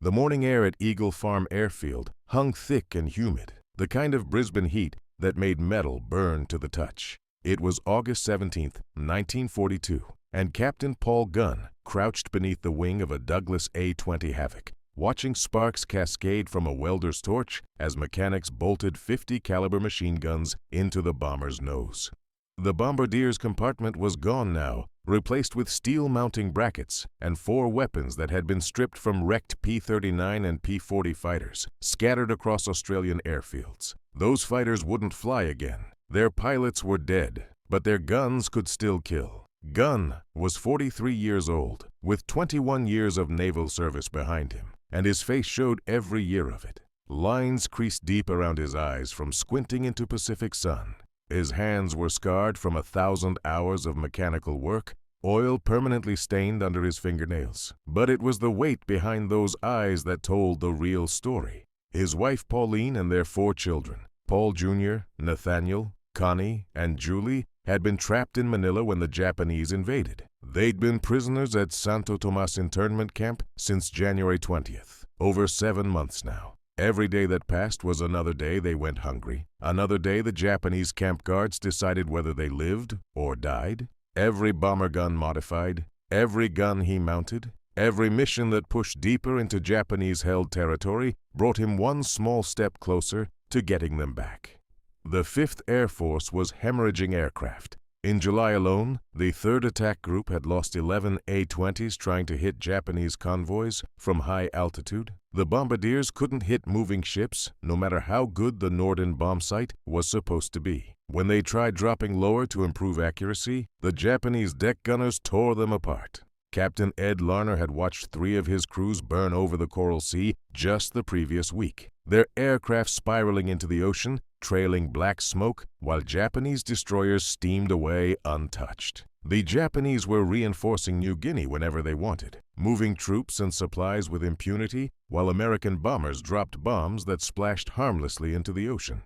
The morning air at Eagle Farm Airfield hung thick and humid, the kind of Brisbane heat that made metal burn to the touch. It was August 17, 1942, and Captain Paul Gunn crouched beneath the wing of a Douglas A-20 Havoc, watching sparks cascade from a welder's torch as mechanics bolted 50 caliber machine guns into the bomber's nose. The bombardier's compartment was gone now, replaced with steel mounting brackets and 4 weapons that had been stripped from wrecked P-39 and P-40 fighters, scattered across Australian airfields. Those fighters wouldn't fly again. Their pilots were dead, but their guns could still kill. Gunn was 43 years old, with 21 years of naval service behind him, and his face showed every year of it. Lines creased deep around his eyes from squinting into Pacific sun. His hands were scarred from 1,000 hours of mechanical work, oil permanently stained under his fingernails. But it was the weight behind those eyes that told the real story. His wife Pauline and their 4 children, Paul Jr., Nathaniel, Connie, and Julie, had been trapped in Manila when the Japanese invaded. They'd been prisoners at Santo Tomas internment camp since January 20th, over 7 months now. Every day that passed was another day they went hungry. Another day the Japanese camp guards decided whether they lived or died. Every bomber gun modified, every gun he mounted, every mission that pushed deeper into Japanese-held territory brought him one small step closer to getting them back. The 5th Air Force was hemorrhaging aircraft. In July alone, the 3rd Attack Group had lost 11 A-20s trying to hit Japanese convoys from high altitude. The bombardiers couldn't hit moving ships, no matter how good the Norden bomb sight was supposed to be. When they tried dropping lower to improve accuracy, the Japanese deck gunners tore them apart. Captain Ed Larner had watched 3 of his crews burn over the Coral Sea just the previous week, their aircraft spiraling into the ocean, trailing black smoke, while Japanese destroyers steamed away untouched. The Japanese were reinforcing New Guinea whenever they wanted, moving troops and supplies with impunity, while American bombers dropped bombs that splashed harmlessly into the ocean.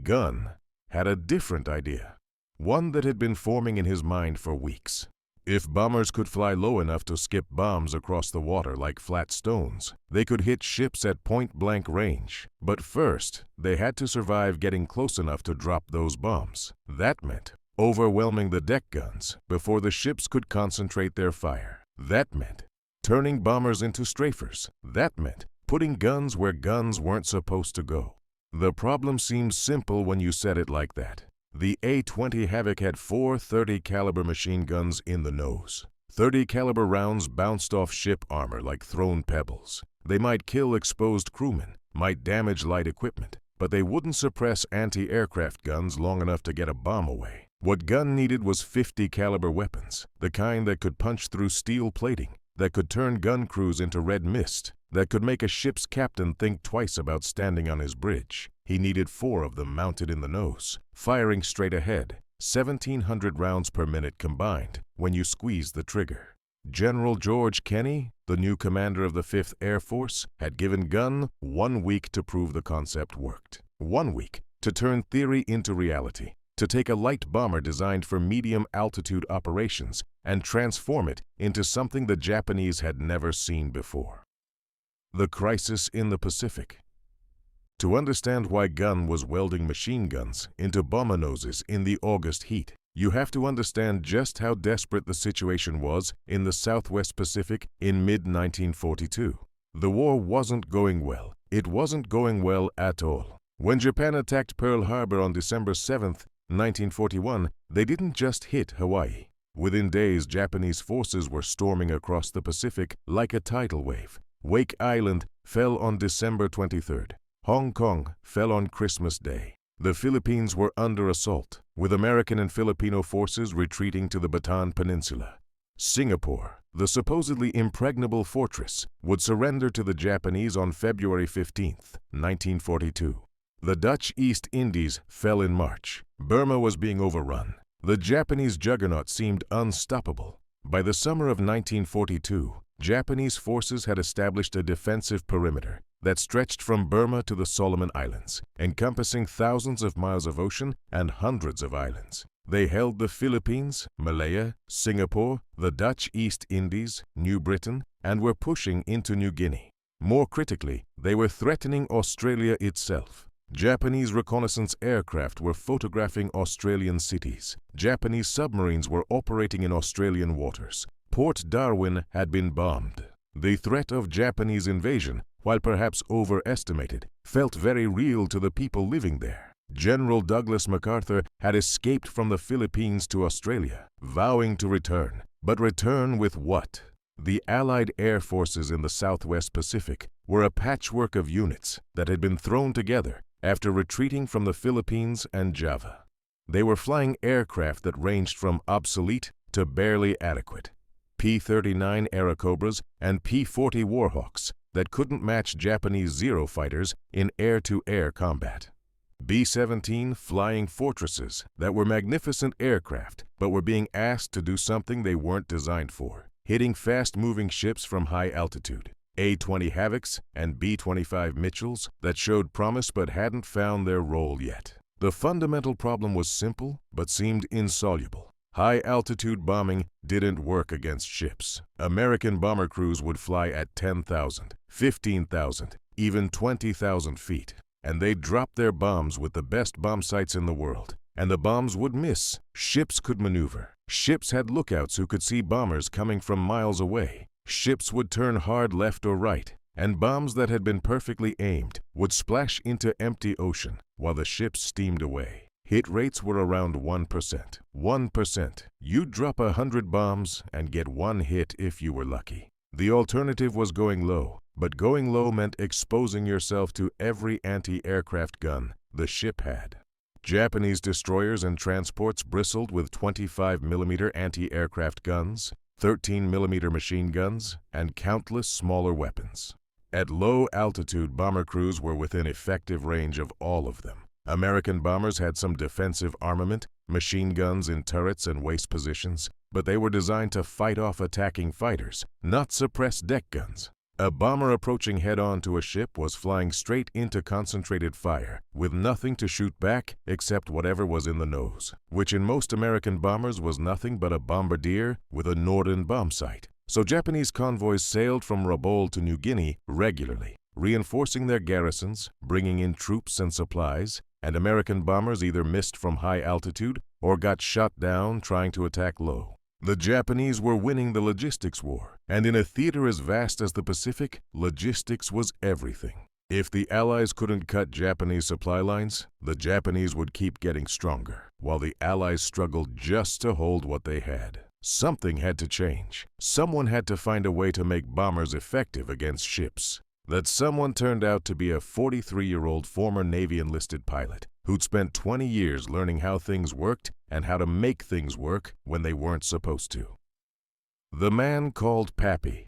Gunn had a different idea, one that had been forming in his mind for weeks. If bombers could fly low enough to skip bombs across the water like flat stones, they could hit ships at point-blank range. But first, they had to survive getting close enough to drop those bombs. That meant overwhelming the deck guns before the ships could concentrate their fire. That meant turning bombers into strafers. That meant putting guns where guns weren't supposed to go. The problem seems simple when you said it like that. The A-20 Havoc had 4 30 caliber machine guns in the nose. 30 caliber rounds bounced off ship armor like thrown pebbles. They might kill exposed crewmen, might damage light equipment, but they wouldn't suppress anti-aircraft guns long enough to get a bomb away. What Gunn needed was 50 caliber weapons, the kind that could punch through steel plating, that could turn gun crews into red mist, that could make a ship's captain think twice about standing on his bridge. He needed 4 of them mounted in the nose, firing straight ahead, 1,700 rounds per minute combined when you squeezed the trigger. General George Kenney, the new commander of the 5th Air Force, had given Gunn 1 week to prove the concept worked. 1 week to turn theory into reality, to take a light bomber designed for medium-altitude operations and transform it into something the Japanese had never seen before. The crisis in the Pacific. To understand why Gunn was welding machine guns into bomber noses in the August heat, you have to understand just how desperate the situation was in the Southwest Pacific in mid-1942. The war wasn't going well. It wasn't going well at all. When Japan attacked Pearl Harbor on December 7, 1941, they didn't just hit Hawaii. Within days, Japanese forces were storming across the Pacific like a tidal wave. Wake Island fell on December 23rd. Hong Kong fell on Christmas Day. The Philippines were under assault, with American and Filipino forces retreating to the Bataan Peninsula. Singapore, the supposedly impregnable fortress, would surrender to the Japanese on February 15, 1942. The Dutch East Indies fell in March. Burma was being overrun. The Japanese juggernaut seemed unstoppable. By the summer of 1942, Japanese forces had established a defensive perimeter that stretched from Burma to the Solomon Islands, encompassing thousands of miles of ocean and hundreds of islands. They held the Philippines, Malaya, Singapore, the Dutch East Indies, New Britain, and were pushing into New Guinea. More critically, they were threatening Australia itself. Japanese reconnaissance aircraft were photographing Australian cities. Japanese submarines were operating in Australian waters. Port Darwin had been bombed. The threat of Japanese invasion, while perhaps overestimated, felt very real to the people living there. General Douglas MacArthur had escaped from the Philippines to Australia, vowing to return. But return with what? The Allied air forces in the Southwest Pacific were a patchwork of units that had been thrown together after retreating from the Philippines and Java. They were flying aircraft that ranged from obsolete to barely adequate. P-39 Airacobras and P-40 Warhawks that couldn't match Japanese Zero fighters in air-to-air combat. B-17 Flying Fortresses that were magnificent aircraft but were being asked to do something they weren't designed for, hitting fast-moving ships from high altitude. A-20 Havocs and B-25 Mitchells that showed promise but hadn't found their role yet. The fundamental problem was simple but seemed insoluble. High-altitude bombing didn't work against ships. American bomber crews would fly at 10,000, 15,000, even 20,000 feet, and they'd drop their bombs with the best bomb sites in the world. And the bombs would miss. Ships could maneuver. Ships had lookouts who could see bombers coming from miles away. Ships would turn hard left or right, and bombs that had been perfectly aimed would splash into empty ocean while the ships steamed away. Hit rates were around 1%. 1%. You'd drop 100 bombs and get one hit if you were lucky. The alternative was going low, but going low meant exposing yourself to every anti-aircraft gun the ship had. Japanese destroyers and transports bristled with 25mm anti-aircraft guns, 13mm machine guns, and countless smaller weapons. At low altitude, bomber crews were within effective range of all of them. American bombers had some defensive armament, machine guns in turrets and waist positions, but they were designed to fight off attacking fighters, not suppress deck guns. A bomber approaching head-on to a ship was flying straight into concentrated fire, with nothing to shoot back except whatever was in the nose, which in most American bombers was nothing but a bombardier with a Norden bomb sight. So Japanese convoys sailed from Rabaul to New Guinea regularly, reinforcing their garrisons, bringing in troops and supplies, and American bombers either missed from high altitude or got shot down trying to attack low. The Japanese were winning the logistics war, and in a theater as vast as the Pacific, logistics was everything. If the Allies couldn't cut Japanese supply lines, the Japanese would keep getting stronger, while the Allies struggled just to hold what they had. Something had to change. Someone had to find a way to make bombers effective against ships. That someone turned out to be a 43-year-old former Navy enlisted pilot who'd spent 20 years learning how things worked and how to make things work when they weren't supposed to. The man called Pappy.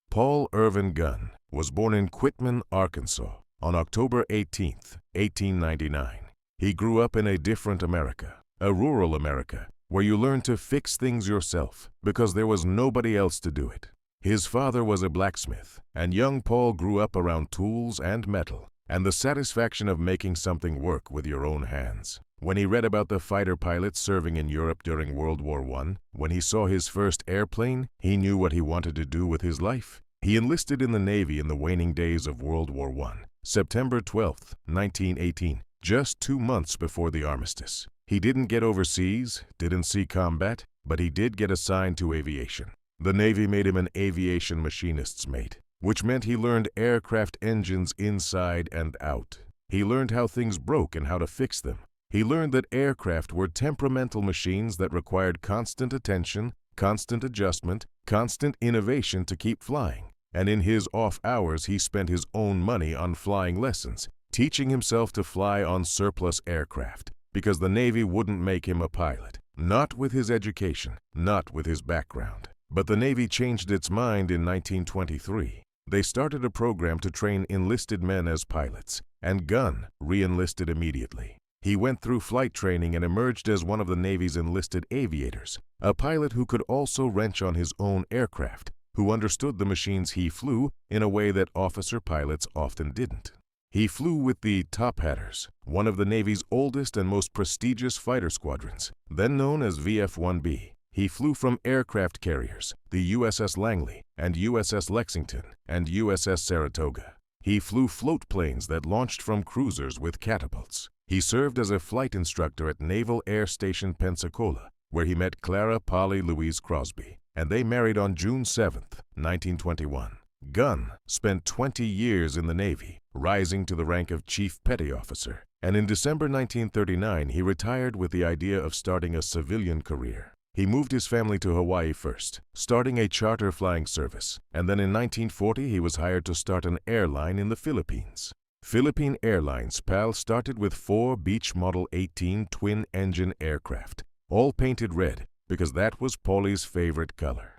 Paul Irvin Gunn was born in Quitman, Arkansas on October 18, 1899. He grew up in a different America, a rural America, where you learned to fix things yourself because there was nobody else to do it. His father was a blacksmith, and young Paul grew up around tools and metal, and the satisfaction of making something work with your own hands. When he read about the fighter pilots serving in Europe during World War I, when he saw his first airplane, he knew what he wanted to do with his life. He enlisted in the Navy in the waning days of World War I, September 12, 1918, just 2 months before the armistice. He didn't get overseas, didn't see combat, but he did get assigned to aviation. The Navy made him an aviation machinist's mate, which meant he learned aircraft engines inside and out. He learned how things broke and how to fix them. He learned that aircraft were temperamental machines that required constant attention, constant adjustment, constant innovation to keep flying. And in his off hours, he spent his own money on flying lessons, teaching himself to fly on surplus aircraft, because the Navy wouldn't make him a pilot. Not with his education, not with his background. But the Navy changed its mind in 1923. They started a program to train enlisted men as pilots, and Gunn re-enlisted immediately. He went through flight training and emerged as one of the Navy's enlisted aviators, a pilot who could also wrench on his own aircraft, who understood the machines he flew in a way that officer pilots often didn't. He flew with the Top Hatters, one of the Navy's oldest and most prestigious fighter squadrons, then known as VF-1B. He flew from aircraft carriers, the USS Langley and USS Lexington and USS Saratoga. He flew float planes that launched from cruisers with catapults. He served as a flight instructor at Naval Air Station Pensacola, where he met Clara Polly Louise Crosby, and they married on June 7, 1921. Gunn spent 20 years in the Navy, rising to the rank of Chief Petty Officer, and in December 1939 he retired with the idea of starting a civilian career. He moved his family to Hawaii first, starting a charter flying service, and then in 1940 he was hired to start an airline in the Philippines. Philippine Airlines PAL started with 4 Beech Model 18 twin-engine aircraft, all painted red because that was Polly's favorite color.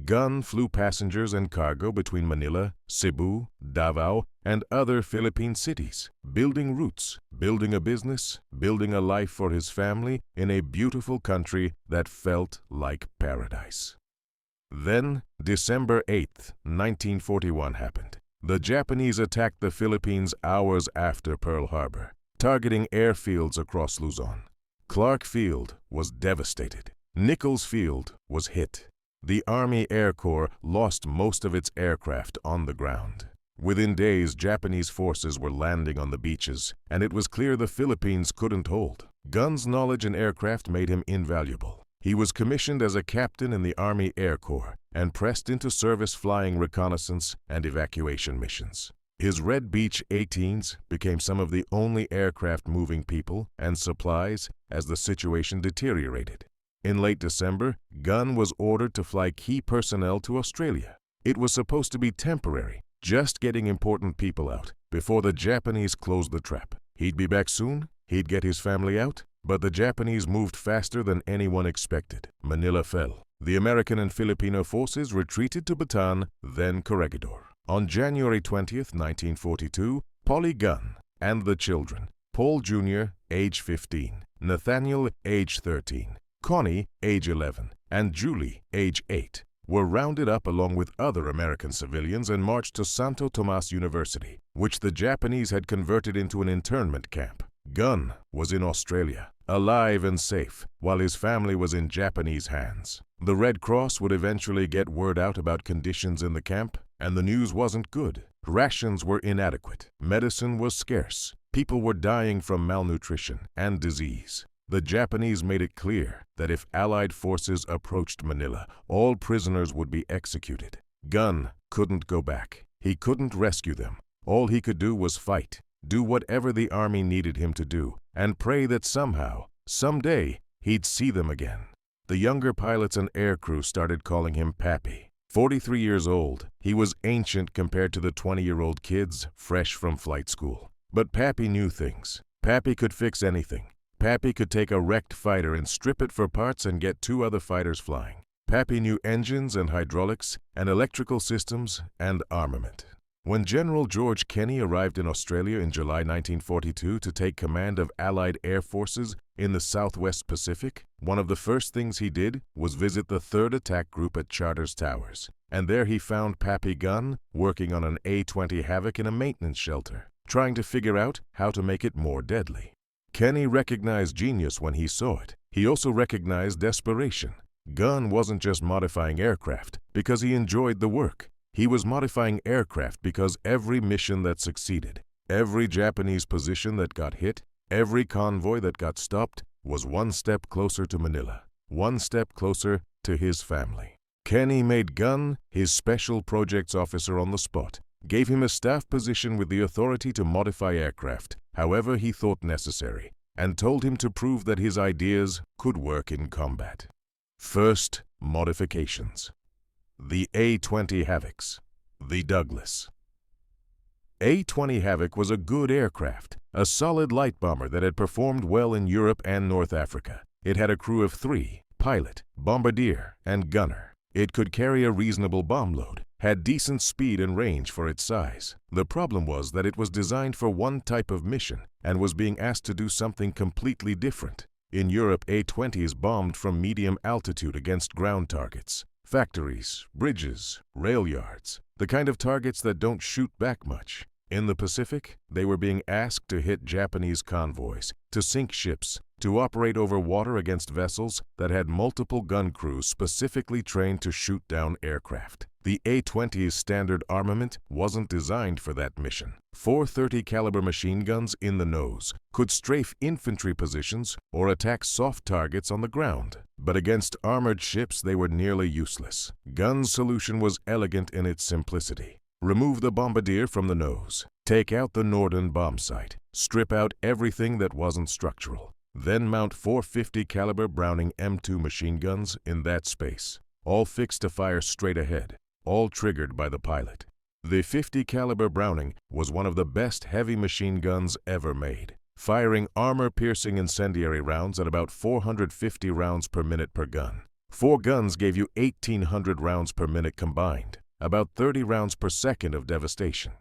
Gunn flew passengers and cargo between Manila, Cebu, Davao, and other Philippine cities, building routes, building a business, building a life for his family in a beautiful country that felt like paradise. Then, December 8, 1941 happened. The Japanese attacked the Philippines hours after Pearl Harbor, targeting airfields across Luzon. Clark Field was devastated. Nichols Field was hit. The Army Air Corps lost most of its aircraft on the ground. Within days, Japanese forces were landing on the beaches, and it was clear the Philippines couldn't hold. Gunn's knowledge in aircraft made him invaluable. He was commissioned as a captain in the Army Air Corps and pressed into service flying reconnaissance and evacuation missions. His Red Beech 18s became some of the only aircraft moving people and supplies as the situation deteriorated. In late December, Gunn was ordered to fly key personnel to Australia. It was supposed to be temporary, just getting important people out before the Japanese closed the trap. He'd be back soon, he'd get his family out, but the Japanese moved faster than anyone expected. Manila fell. The American and Filipino forces retreated to Bataan, then Corregidor. On January 20, 1942, Polly Gunn and the children, Paul Jr., age 15, Nathaniel, age 13, Connie, age 11, and Julie, age 8, were rounded up along with other American civilians and marched to Santo Tomas University, which the Japanese had converted into an internment camp. Gunn was in Australia, alive and safe, while his family was in Japanese hands. The Red Cross would eventually get word out about conditions in the camp, and the news wasn't good. Rations were inadequate, medicine was scarce, people were dying from malnutrition and disease. The Japanese made it clear that if Allied forces approached Manila, all prisoners would be executed. Gunn couldn't go back. He couldn't rescue them. All he could do was fight, do whatever the army needed him to do, and pray that somehow, someday, he'd see them again. The younger pilots and aircrew started calling him Pappy. 43 years old, he was ancient compared to the 20-year-old kids fresh from flight school. But Pappy knew things. Pappy could fix anything. Pappy could take a wrecked fighter and strip it for parts and get 2 other fighters flying. Pappy knew engines and hydraulics and electrical systems and armament. When General George Kenney arrived in Australia in July 1942 to take command of Allied air forces in the Southwest Pacific, one of the first things he did was visit the 3rd Attack Group at Charters Towers. And there he found Pappy Gunn working on an A-20 Havoc in a maintenance shelter, trying to figure out how to make it more deadly. Kenney recognized genius when he saw it. He also recognized desperation. Gunn wasn't just modifying aircraft because he enjoyed the work. He was modifying aircraft because every mission that succeeded, every Japanese position that got hit, every convoy that got stopped was one step closer to Manila, one step closer to his family. Kenney made Gunn his special projects officer on the spot, gave him a staff position with the authority to modify aircraft however he thought necessary, and told him to prove that his ideas could work in combat. First, modifications. The A-20 Havocs. The Douglas. A-20 Havoc was a good aircraft, a solid light bomber that had performed well in Europe and North Africa. It had a crew of 3, pilot, bombardier, and gunner. It could carry a reasonable bomb load, had decent speed and range for its size. The problem was that it was designed for one type of mission and was being asked to do something completely different. In Europe, A-20s bombed from medium altitude against ground targets, factories, bridges, rail yards, the kind of targets that don't shoot back much. In the Pacific, they were being asked to hit Japanese convoys, to sink ships, to operate over water against vessels that had multiple gun crews specifically trained to shoot down aircraft. The A-20's standard armament wasn't designed for that mission. 430 caliber machine guns in the nose could strafe infantry positions or attack soft targets on the ground. But against armored ships, they were nearly useless. Gunn's solution was elegant in its simplicity. Remove the bombardier from the nose. Take out the Norden bomb sight. Strip out everything that wasn't structural. Then mount 450 caliber Browning M2 machine guns in that space, all fixed to fire straight ahead, all triggered by the pilot. The 50 caliber Browning was one of the best heavy machine guns ever made, firing armor-piercing incendiary rounds at about 450 rounds per minute per gun. 4 guns gave you 1,800 rounds per minute combined, about 30 rounds per second of devastation.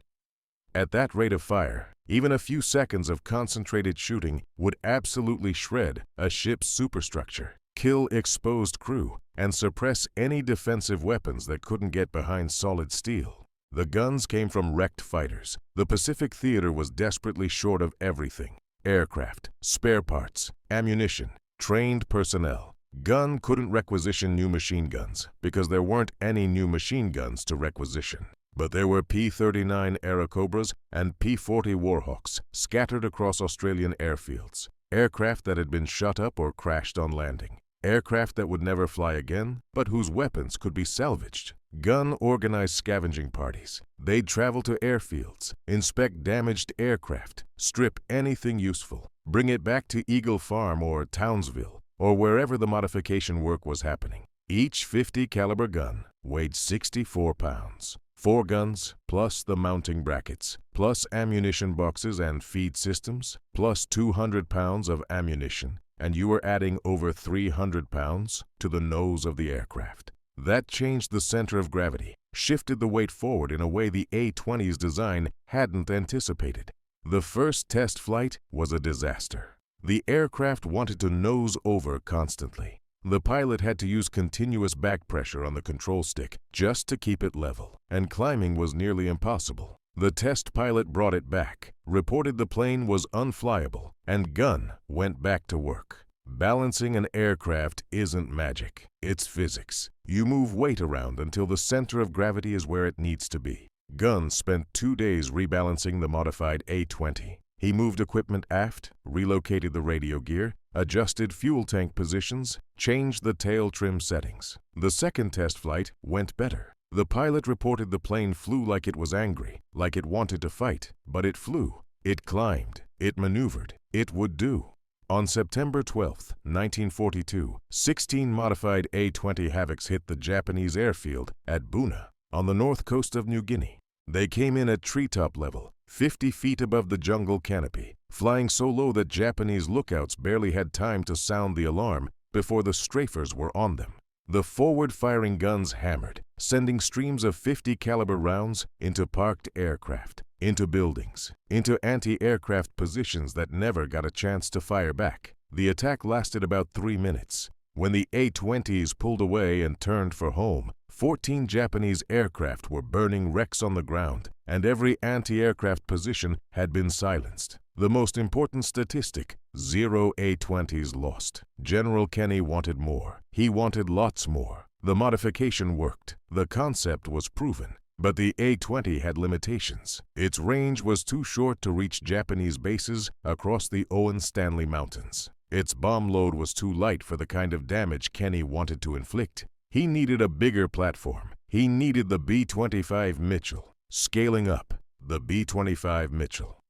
At that rate of fire, even a few seconds of concentrated shooting would absolutely shred a ship's superstructure, kill exposed crew, and suppress any defensive weapons that couldn't get behind solid steel. The guns came from wrecked fighters. The Pacific theater was desperately short of everything: aircraft, spare parts, ammunition, trained personnel. Gun couldn't requisition new machine guns because there weren't any new machine guns to requisition. But there were P-39 Airacobras and P-40 Warhawks scattered across Australian airfields, aircraft that had been shut up or crashed on landing, aircraft that would never fly again, but whose weapons could be salvaged. Gun organized scavenging parties. They'd travel to airfields, inspect damaged aircraft, strip anything useful, bring it back to Eagle Farm or Townsville, or wherever the modification work was happening. Each 50 caliber gun weighed 64 pounds. 4 guns, plus the mounting brackets, plus ammunition boxes and feed systems, plus 200 pounds of ammunition, and you were adding over 300 pounds to the nose of the aircraft. That changed the center of gravity, shifted the weight forward in a way the A-20's design hadn't anticipated. The first test flight was a disaster. The aircraft wanted to nose over constantly. The pilot had to use continuous back pressure on the control stick just to keep it level, and climbing was nearly impossible. The test pilot brought it back, reported the plane was unflyable, and Gun went back to work. Balancing an aircraft isn't magic, it's physics. You move weight around until the center of gravity is where it needs to be. Gun spent 2 days rebalancing the modified A-20. He moved equipment aft, relocated the radio gear, adjusted fuel tank positions, changed the tail trim settings. The second test flight went better. The pilot reported the plane flew like it was angry, like it wanted to fight, but it flew. It climbed. It maneuvered. It would do. On September 12, 1942, 16 modified A-20 Havocs hit the Japanese airfield at Buna, on the north coast of New Guinea. They came in at treetop level, 50 feet above the jungle canopy, flying so low that Japanese lookouts barely had time to sound the alarm before the strafers were on them. The forward-firing guns hammered, sending streams of 50 caliber rounds into parked aircraft, into buildings, into anti-aircraft positions that never got a chance to fire back. The attack lasted about 3 minutes. When the A-20s pulled away and turned for home, 14 Japanese aircraft were burning wrecks on the ground, and every anti-aircraft position had been silenced. The most important statistic: 0 A-20s lost. General Kenny wanted more. He wanted lots more. The modification worked. The concept was proven. But the A-20 had limitations. Its range was too short to reach Japanese bases across the Owen Stanley Mountains. Its bomb load was too light for the kind of damage Kenny wanted to inflict. He needed a bigger platform. He needed the B-25 Mitchell. Scaling up, the B-25 Mitchell.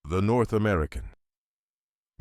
The North American.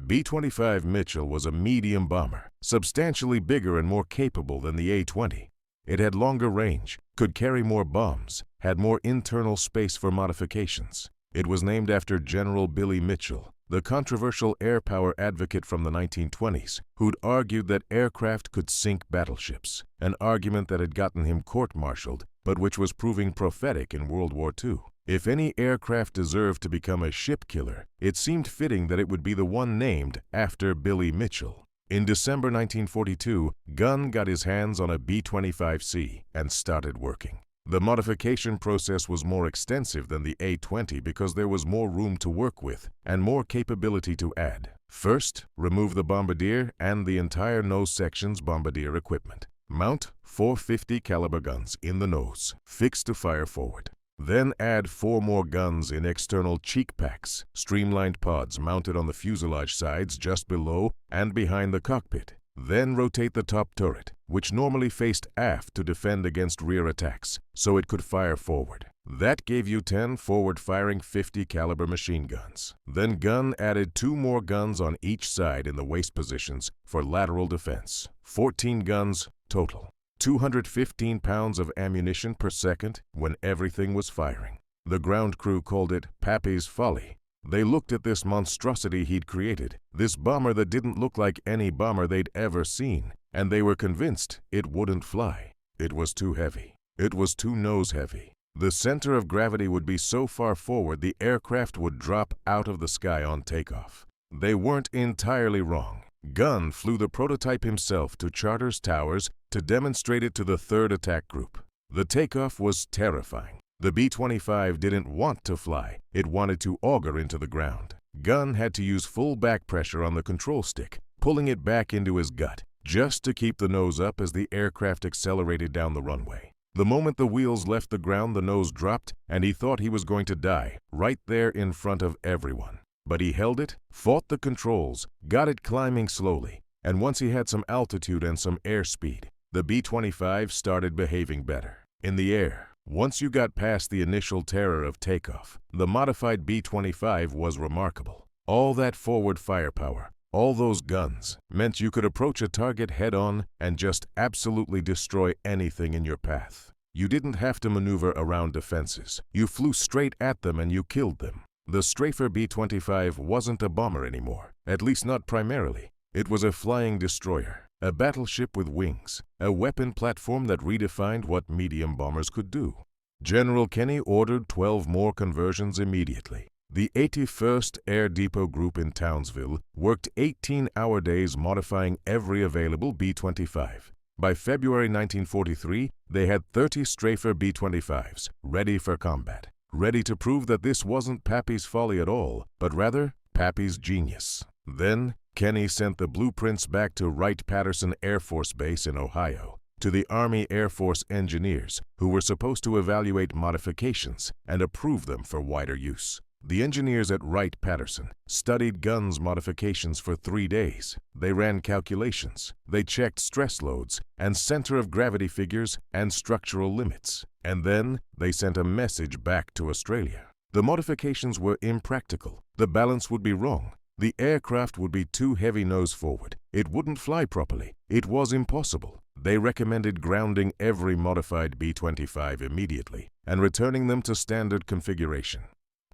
B-25 Mitchell was a medium bomber, substantially bigger and more capable than the A-20. It had longer range, could carry more bombs, had more internal space for modifications. It was named after General Billy Mitchell, the controversial air power advocate from the 1920s, who'd argued that aircraft could sink battleships, an argument that had gotten him court-martialed, but which was proving prophetic in World War II. If any aircraft deserved to become a ship killer, it seemed fitting that it would be the one named after Billy Mitchell. In December 1942, Gun got his hands on a B-25C and started working. The modification process was more extensive than the A-20 because there was more room to work with and more capability to add. First, remove the bombardier and the entire nose section's bombardier equipment. Mount 450 caliber guns in the nose, fixed to fire forward. Then add 4 more guns in external cheek packs, streamlined pods mounted on the fuselage sides just below and behind the cockpit. Then rotate the top turret, which normally faced aft to defend against rear attacks, so it could fire forward. That gave you 10 forward-firing 50 caliber machine guns. Then Gunn added 2 more guns on each side in the waist positions for lateral defense. 14 guns total. 215 pounds of ammunition per second when everything was firing. The ground crew called it Pappy's Folly. They looked at this monstrosity he'd created, this bomber that didn't look like any bomber they'd ever seen, and they were convinced it wouldn't fly. It was too heavy. It was too nose-heavy. The center of gravity would be so far forward the aircraft would drop out of the sky on takeoff. They weren't entirely wrong. Gunn flew the prototype himself to Charters Towers to demonstrate it to the 3rd Attack Group. The takeoff was terrifying. The B-25 didn't want to fly, it wanted to auger into the ground. Gunn had to use full back pressure on the control stick, pulling it back into his gut, just to keep the nose up as the aircraft accelerated down the runway. The moment the wheels left the ground, the nose dropped, and he thought he was going to die, right there in front of everyone. But he held it, fought the controls, got it climbing slowly, and once he had some altitude and some airspeed, the B-25 started behaving better. In the air, once you got past the initial terror of takeoff, the modified B-25 was remarkable. All that forward firepower, all those guns, meant you could approach a target head-on and just absolutely destroy anything in your path. You didn't have to maneuver around defenses. You flew straight at them and you killed them. The Strafer B-25 wasn't a bomber anymore, at least not primarily. It was a flying destroyer, a battleship with wings, a weapon platform that redefined what medium bombers could do. General Kenny ordered 12 more conversions immediately. The 81st Air Depot Group in Townsville worked 18-hour days modifying every available B-25. By February 1943, they had 30 Strafer B-25s ready for combat, ready to prove that this wasn't Pappy's folly at all, but rather Pappy's genius. Then, Kenny sent the blueprints back to Wright-Patterson Air Force Base in Ohio, to the Army Air Force engineers who were supposed to evaluate modifications and approve them for wider use. The engineers at Wright-Patterson studied Gunn's modifications for 3 days. They ran calculations, they checked stress loads and center of gravity figures and structural limits. And then they sent a message back to Australia. The modifications were impractical. The balance would be wrong. The aircraft would be too heavy nose forward. It wouldn't fly properly. It was impossible. They recommended grounding every modified B-25 immediately and returning them to standard configuration.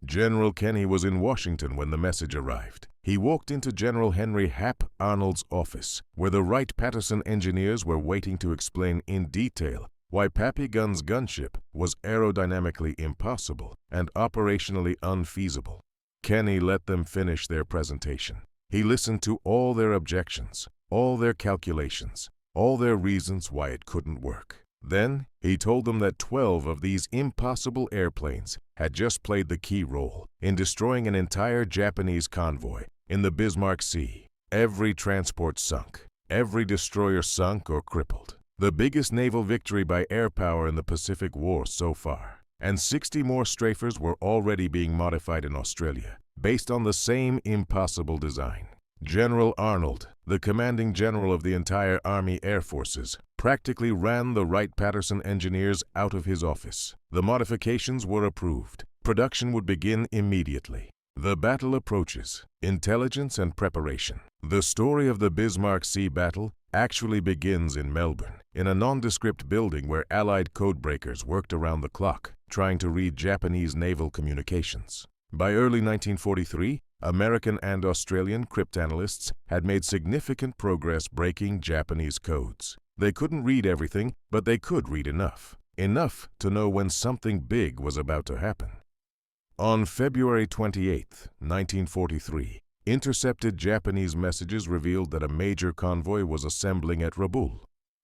General Kenny was in Washington when the message arrived. He walked into General Henry Hap Arnold's office, where the Wright-Patterson engineers were waiting to explain in detail why Pappy Gunn's gunship was aerodynamically impossible and operationally unfeasible. Kenny let them finish their presentation. He listened to all their objections, all their calculations, all their reasons why it couldn't work. Then, he told them that 12 of these impossible airplanes had just played the key role in destroying an entire Japanese convoy in the Bismarck Sea. Every transport sunk, every destroyer sunk or crippled. The biggest naval victory by air power in the Pacific War so far. And 60 more Strafers were already being modified in Australia, based on the same impossible design. General Arnold, the commanding general of the entire Army Air Forces, practically ran the Wright-Patterson engineers out of his office. The modifications were approved. Production would begin immediately. The battle approaches. Intelligence and preparation. The story of the Bismarck Sea battle actually begins in Melbourne, in a nondescript building where Allied codebreakers worked around the clock, trying to read Japanese naval communications. By early 1943, American and Australian cryptanalysts had made significant progress breaking Japanese codes. They couldn't read everything, but they could read enough. Enough to know when something big was about to happen. On February 28, 1943, intercepted Japanese messages revealed that a major convoy was assembling at Rabaul.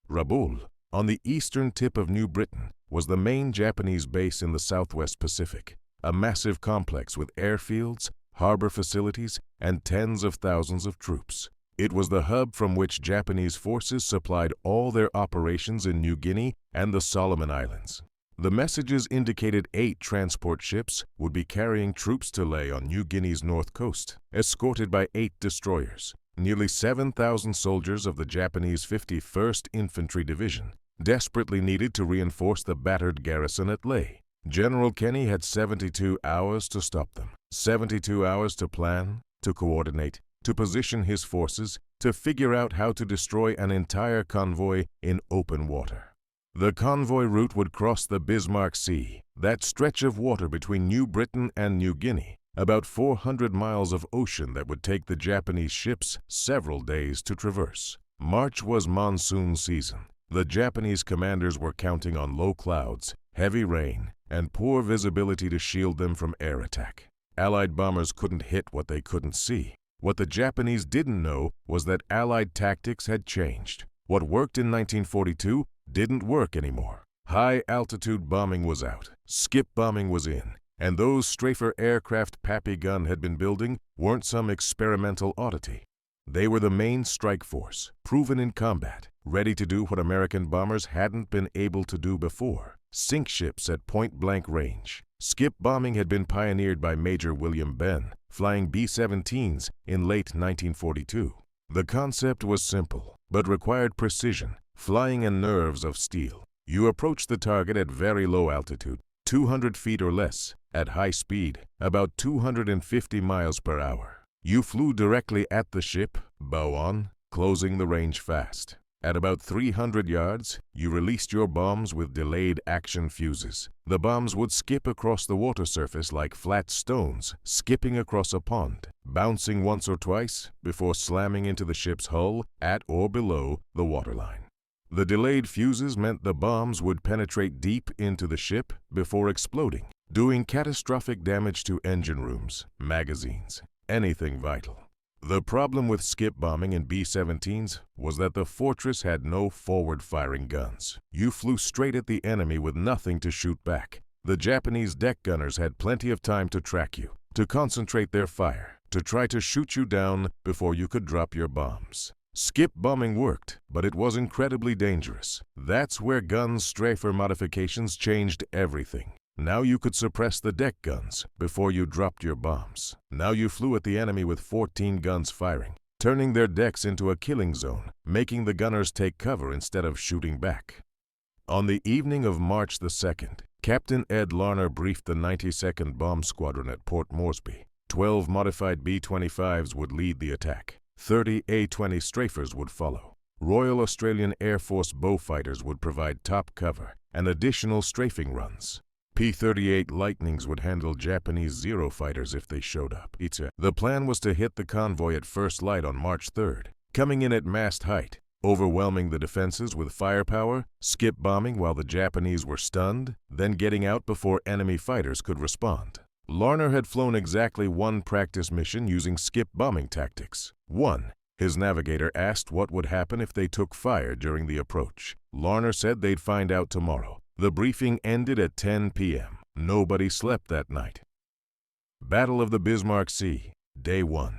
Rabaul, on the eastern tip of New Britain, was the main Japanese base in the Southwest Pacific, a massive complex with airfields, harbor facilities, and tens of thousands of troops. It was the hub from which Japanese forces supplied all their operations in New Guinea and the Solomon Islands. The messages indicated 8 transport ships would be carrying troops to lay on New Guinea's north coast, escorted by 8 destroyers. Nearly 7,000 soldiers of the Japanese 51st Infantry Division desperately needed to reinforce the battered garrison at Leh. General Kenny had 72 hours to stop them, 72 hours to plan, to coordinate, to position his forces, to figure out how to destroy an entire convoy in open water. The convoy route would cross the Bismarck Sea, that stretch of water between New Britain and New Guinea, about 400 miles of ocean that would take the Japanese ships several days to traverse. March was monsoon season. The Japanese commanders were counting on low clouds, heavy rain, and poor visibility to shield them from air attack. Allied bombers couldn't hit what they couldn't see. What the Japanese didn't know was that Allied tactics had changed. What worked in 1942 didn't work anymore. High-altitude bombing was out, skip bombing was in, and those strafer aircraft Pappy Gunn had been building weren't some experimental oddity. They were the main strike force, proven in combat, ready to do what American bombers hadn't been able to do before: sink ships at point-blank range. Skip bombing had been pioneered by Major William Benn, flying B-17s in late 1942. The concept was simple, but required precision, flying and nerves of steel. You approached the target at very low altitude, 200 feet or less, at high speed, about 250 miles per hour. You flew directly at the ship, bow on, closing the range fast. At about 300 yards, you released your bombs with delayed action fuses. The bombs would skip across the water surface like flat stones, skipping across a pond, bouncing once or twice before slamming into the ship's hull at or below the waterline. The delayed fuses meant the bombs would penetrate deep into the ship before exploding, doing catastrophic damage to engine rooms, magazines, anything vital. The problem with skip bombing in B-17s was that the Fortress had no forward-firing guns. You flew straight at the enemy with nothing to shoot back. The Japanese deck gunners had plenty of time to track you, to concentrate their fire, to try to shoot you down before you could drop your bombs. Skip bombing worked, but it was incredibly dangerous. That's where Gunn's strafer modifications changed everything. Now you could suppress the deck guns before you dropped your bombs. Now you flew at the enemy with 14 guns firing, turning their decks into a killing zone, making the gunners take cover instead of shooting back. On the evening of March the 2nd, Captain Ed Larner briefed the 92nd Bomb Squadron at Port Moresby. 12 modified B-25s would lead the attack. 30 A-20 strafers would follow. Royal Australian Air Force Beaufighters would provide top cover and additional strafing runs. P-38 Lightnings would handle Japanese Zero fighters if they showed up. The plan was to hit the convoy at first light on March 3rd, coming in at mast height, overwhelming the defenses with firepower, skip bombing while the Japanese were stunned, then getting out before enemy fighters could respond. Larner had flown exactly one practice mission using skip bombing tactics. 1. His navigator asked what would happen if they took fire during the approach. Larner said they'd find out tomorrow. The briefing ended at 10 p.m. Nobody slept that night. Battle of the Bismarck Sea, Day 1.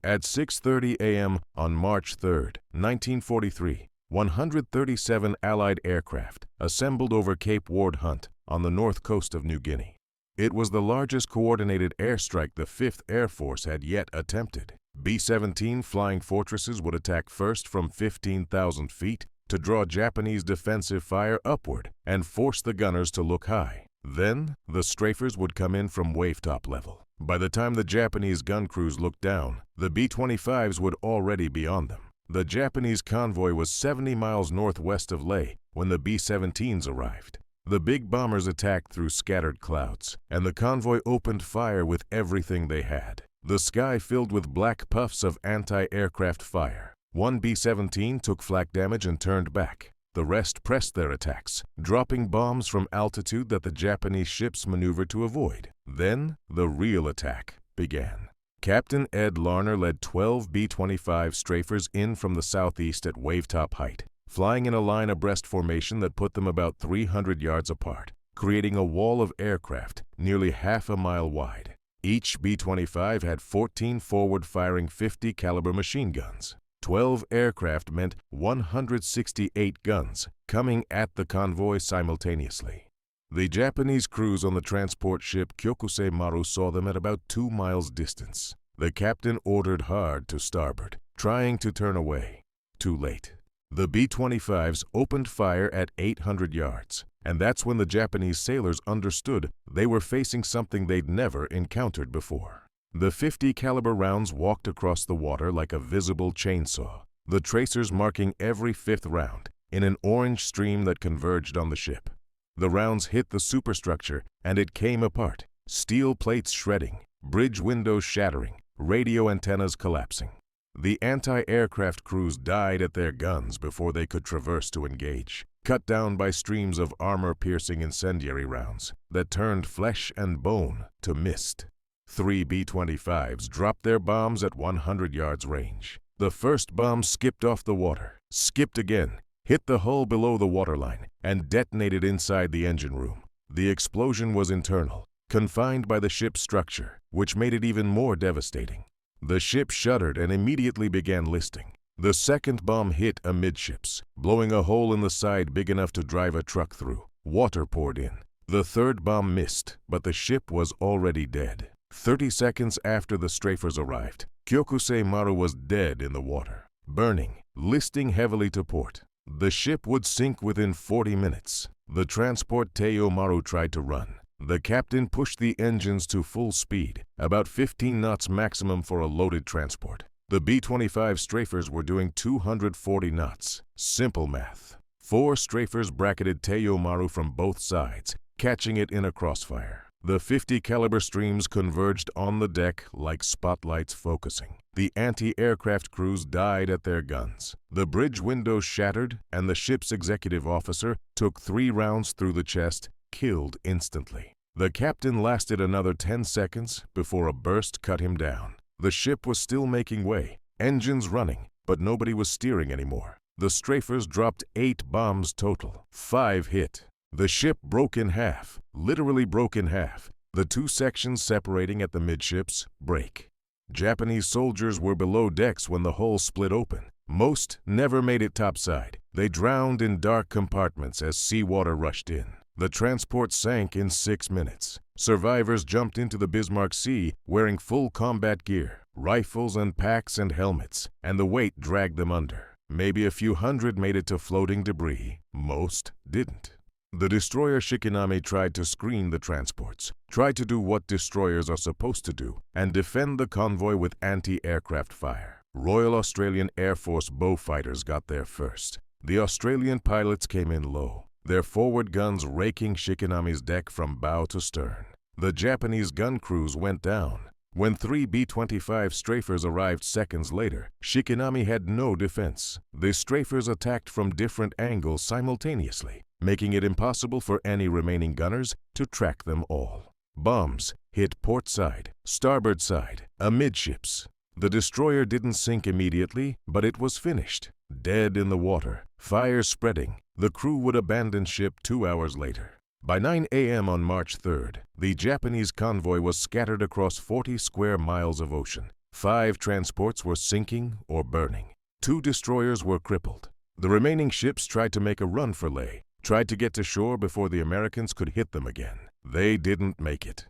At 6:30 a.m. on March 3, 1943, 137 Allied aircraft assembled over Cape Ward Hunt on the north coast of New Guinea. It was the largest coordinated airstrike the 5th Air Force had yet attempted. B-17 Flying Fortresses would attack first from 15,000 feet to draw Japanese defensive fire upward and force the gunners to look high. Then, the strafers would come in from wavetop level. By the time the Japanese gun crews looked down, the B-25s would already be on them. The Japanese convoy was 70 miles northwest of Leh when the B-17s arrived. The big bombers attacked through scattered clouds, and the convoy opened fire with everything they had. The sky filled with black puffs of anti-aircraft fire. One B-17 took flak damage and turned back. The rest pressed their attacks, dropping bombs from altitude that the Japanese ships maneuvered to avoid. Then, the real attack began. Captain Ed Larner led 12 B-25 strafers in from the southeast at wavetop height, flying in a line abreast formation that put them about 300 yards apart, creating a wall of aircraft nearly half a mile wide. Each B-25 had 14 forward-firing 50 caliber machine guns. 12 aircraft meant 168 guns coming at the convoy simultaneously. The Japanese crews on the transport ship Kyokusei Maru saw them at about 2 miles distance. The captain ordered hard to starboard, trying to turn away. Too late. The B-25s opened fire at 800 yards, and that's when the Japanese sailors understood they were facing something they'd never encountered before. The 50 caliber rounds walked across the water like a visible chainsaw, the tracers marking every fifth round in an orange stream that converged on the ship. The rounds hit the superstructure and it came apart, steel plates shredding, bridge windows shattering, radio antennas collapsing. The anti-aircraft crews died at their guns before they could traverse to engage, cut down by streams of armor-piercing incendiary rounds that turned flesh and bone to mist. 3 B-25s dropped their bombs at 100 yards range. The first bomb skipped off the water, skipped again, hit the hull below the waterline, and detonated inside the engine room. The explosion was internal, confined by the ship's structure, which made it even more devastating. The ship shuddered and immediately began listing. The second bomb hit amidships, blowing a hole in the side big enough to drive a truck through. Water poured in. The third bomb missed, but the ship was already dead. 30 seconds after the strafers arrived, Kyokusei Maru was dead in the water, burning, listing heavily to port. The ship would sink within 40 minutes. The transport Teiyo Maru tried to run. The captain pushed the engines to full speed, about 15 knots maximum for a loaded transport. The B-25 strafers were doing 240 knots. Simple math. 4 strafers bracketed Teiyo Maru from both sides, catching it in a crossfire. The 50 caliber streams converged on the deck like spotlights focusing. The anti-aircraft crews died at their guns. The bridge windows shattered, and the ship's executive officer took 3 rounds through the chest, killed instantly. The captain lasted another 10 seconds before a burst cut him down. The ship was still making way, engines running, but nobody was steering anymore. The strafers dropped 8 bombs total. 5 hit. The ship broke in half, literally broke in half. The 2 sections separating at the midships break. Japanese soldiers were below decks when the hull split open. Most never made it topside. They drowned in dark compartments as seawater rushed in. The transport sank in 6 minutes. Survivors jumped into the Bismarck Sea wearing full combat gear, rifles and packs and helmets, and the weight dragged them under. Maybe a few hundred made it to floating debris. Most didn't. The destroyer Shikinami tried to screen the transports, tried to do what destroyers are supposed to do, and defend the convoy with anti-aircraft fire. Royal Australian Air Force Beaufighters got there first. The Australian pilots came in low, their forward guns raking Shikinami's deck from bow to stern. The Japanese gun crews went down. When 3 B-25 strafers arrived seconds later, Shikinami had no defense. The strafers attacked from different angles simultaneously, making it impossible for any remaining gunners to track them all. Bombs hit port side, starboard side, amidships. The destroyer didn't sink immediately, but it was finished. Dead in the water, fire spreading, the crew would abandon ship 2 hours later. By 9 a.m. on March 3rd, the Japanese convoy was scattered across 40 square miles of ocean. 5 transports were sinking or burning. 2 destroyers were crippled. The remaining ships tried to make a run for Lae, tried to get to shore before the Americans could hit them again. They didn't make it.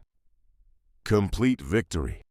Complete victory.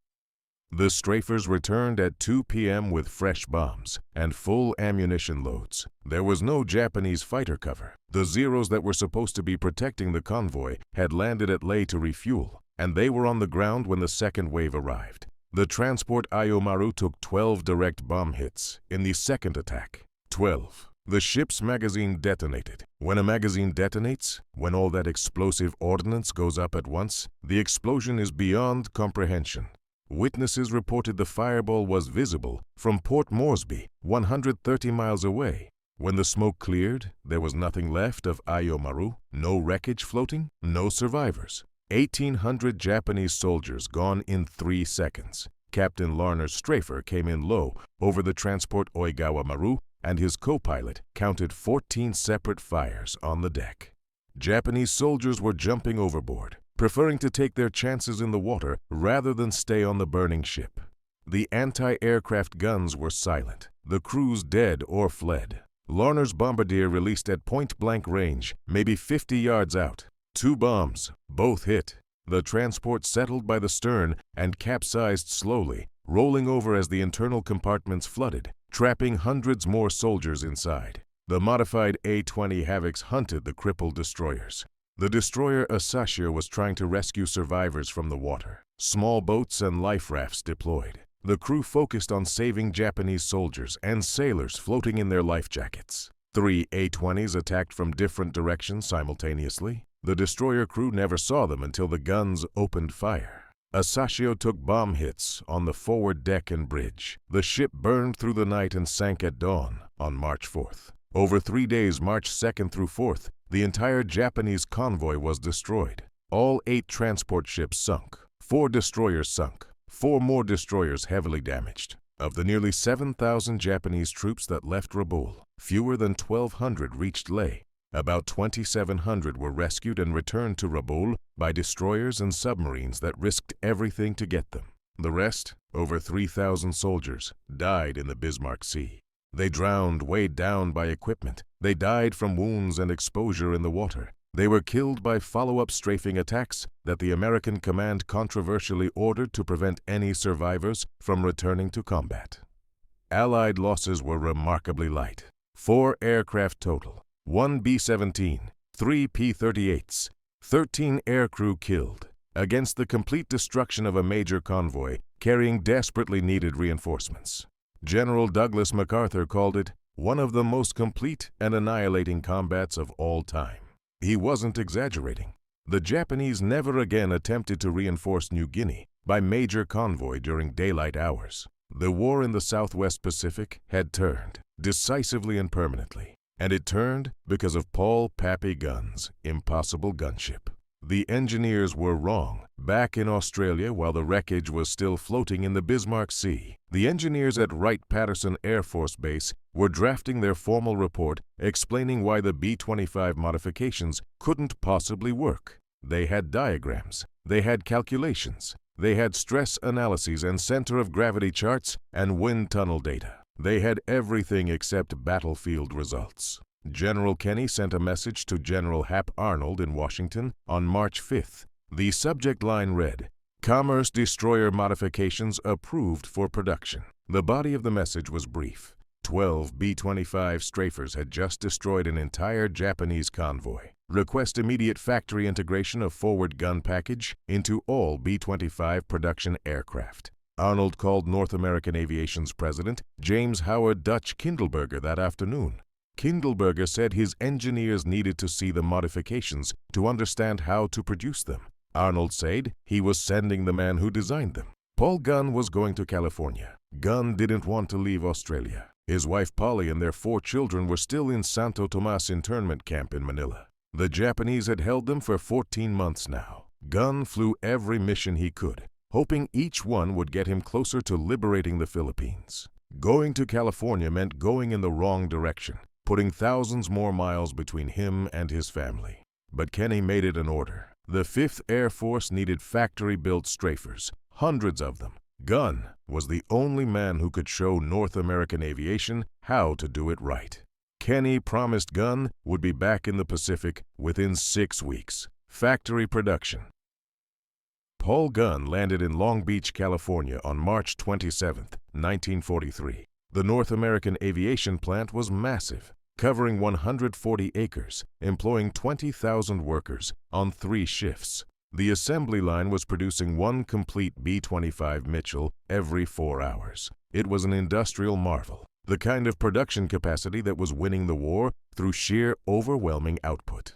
The strafers returned at 2 p.m. with fresh bombs and full ammunition loads. There was no Japanese fighter cover. The Zeros that were supposed to be protecting the convoy had landed at Lae to refuel, and they were on the ground when the second wave arrived. The transport Ayomaru took 12 direct bomb hits in the second attack. 12. The ship's magazine detonated. When a magazine detonates, when all that explosive ordnance goes up at once, the explosion is beyond comprehension. Witnesses reported the fireball was visible from Port Moresby, 130 miles away. When the smoke cleared, there was nothing left of Ayomaru, no wreckage floating, no survivors. 1,800 Japanese soldiers gone in 3 seconds. Captain Larner's strafer came in low over the transport Oigawa Maru, and his co-pilot counted 14 separate fires on the deck. Japanese soldiers were jumping overboard. preferring to take their chances in the water rather than stay on the burning ship. The anti-aircraft guns were silent, the crews dead or fled. Larner's bombardier released at point-blank range, maybe 50 yards out. 2 bombs, both hit. The transport settled by the stern and capsized slowly, rolling over as the internal compartments flooded, trapping hundreds more soldiers inside. The modified A-20 Havocs hunted the crippled destroyers. The destroyer Asashio was trying to rescue survivors from the water. Small boats and life rafts deployed. The crew focused on saving Japanese soldiers and sailors floating in their life jackets. 3 A-20s attacked from different directions simultaneously. The destroyer crew never saw them until the guns opened fire. Asashio took bomb hits on the forward deck and bridge. The ship burned through the night and sank at dawn on March 4th. Over 3 days, March 2nd through 4th, the entire Japanese convoy was destroyed. All 8 transport ships sunk. 4 destroyers sunk. 4 more destroyers heavily damaged. Of the nearly 7,000 Japanese troops that left Rabaul, fewer than 1,200 reached Leh. About 2,700 were rescued and returned to Rabaul by destroyers and submarines that risked everything to get them. The rest, over 3,000 soldiers, died in the Bismarck Sea. They drowned, weighed down by equipment. They died from wounds and exposure in the water. They were killed by follow-up strafing attacks that the American command controversially ordered to prevent any survivors from returning to combat. Allied losses were remarkably light. 4 aircraft total, 1 B-17, 3 P-38s, 13 aircrew killed, against the complete destruction of a major convoy carrying desperately needed reinforcements. General Douglas MacArthur called it one of the most complete and annihilating combats of all time. He wasn't exaggerating. The Japanese never again attempted to reinforce New Guinea by major convoy during daylight hours. The war in the Southwest Pacific had turned, decisively and permanently. And it turned because of Paul Pappy Gunn's impossible gunship. The engineers were wrong. Back in Australia, while the wreckage was still floating in the Bismarck Sea, the engineers at Wright-Patterson Air Force Base were drafting their formal report explaining why the B-25 modifications couldn't possibly work. They had diagrams, they had calculations, they had stress analyses and center of gravity charts and wind tunnel data. They had everything except battlefield results. General Kenny sent a message to General Hap Arnold in Washington on March 5th. The subject line read, "Commerce Destroyer Modifications Approved for Production." The body of the message was brief. 12 B-25 strafers had just destroyed an entire Japanese convoy. Request immediate factory integration of forward gun package into all B-25 production aircraft. Arnold called North American Aviation's president, James Howard Dutch Kindleberger, that afternoon. Kindleberger said his engineers needed to see the modifications to understand how to produce them. Arnold said he was sending the man who designed them. Paul Gunn was going to California. Gunn didn't want to leave Australia. His wife Polly and their 4 children were still in Santo Tomas internment camp in Manila. The Japanese had held them for 14 months now. Gunn flew every mission he could, hoping each one would get him closer to liberating the Philippines. Going to California meant going in the wrong direction, putting thousands more miles between him and his family. But Kenny made it an order. The 5th Air Force needed factory-built strafers, hundreds of them. Gunn was the only man who could show North American aviation how to do it right. Kenny promised Gunn would be back in the Pacific within 6 weeks. Factory production. Paul Gunn landed in Long Beach, California on March 27, 1943. The North American aviation plant was massive, covering 140 acres, employing 20,000 workers on 3 shifts. The assembly line was producing 1 complete B-25 Mitchell every 4 hours. It was an industrial marvel, the kind of production capacity that was winning the war through sheer overwhelming output.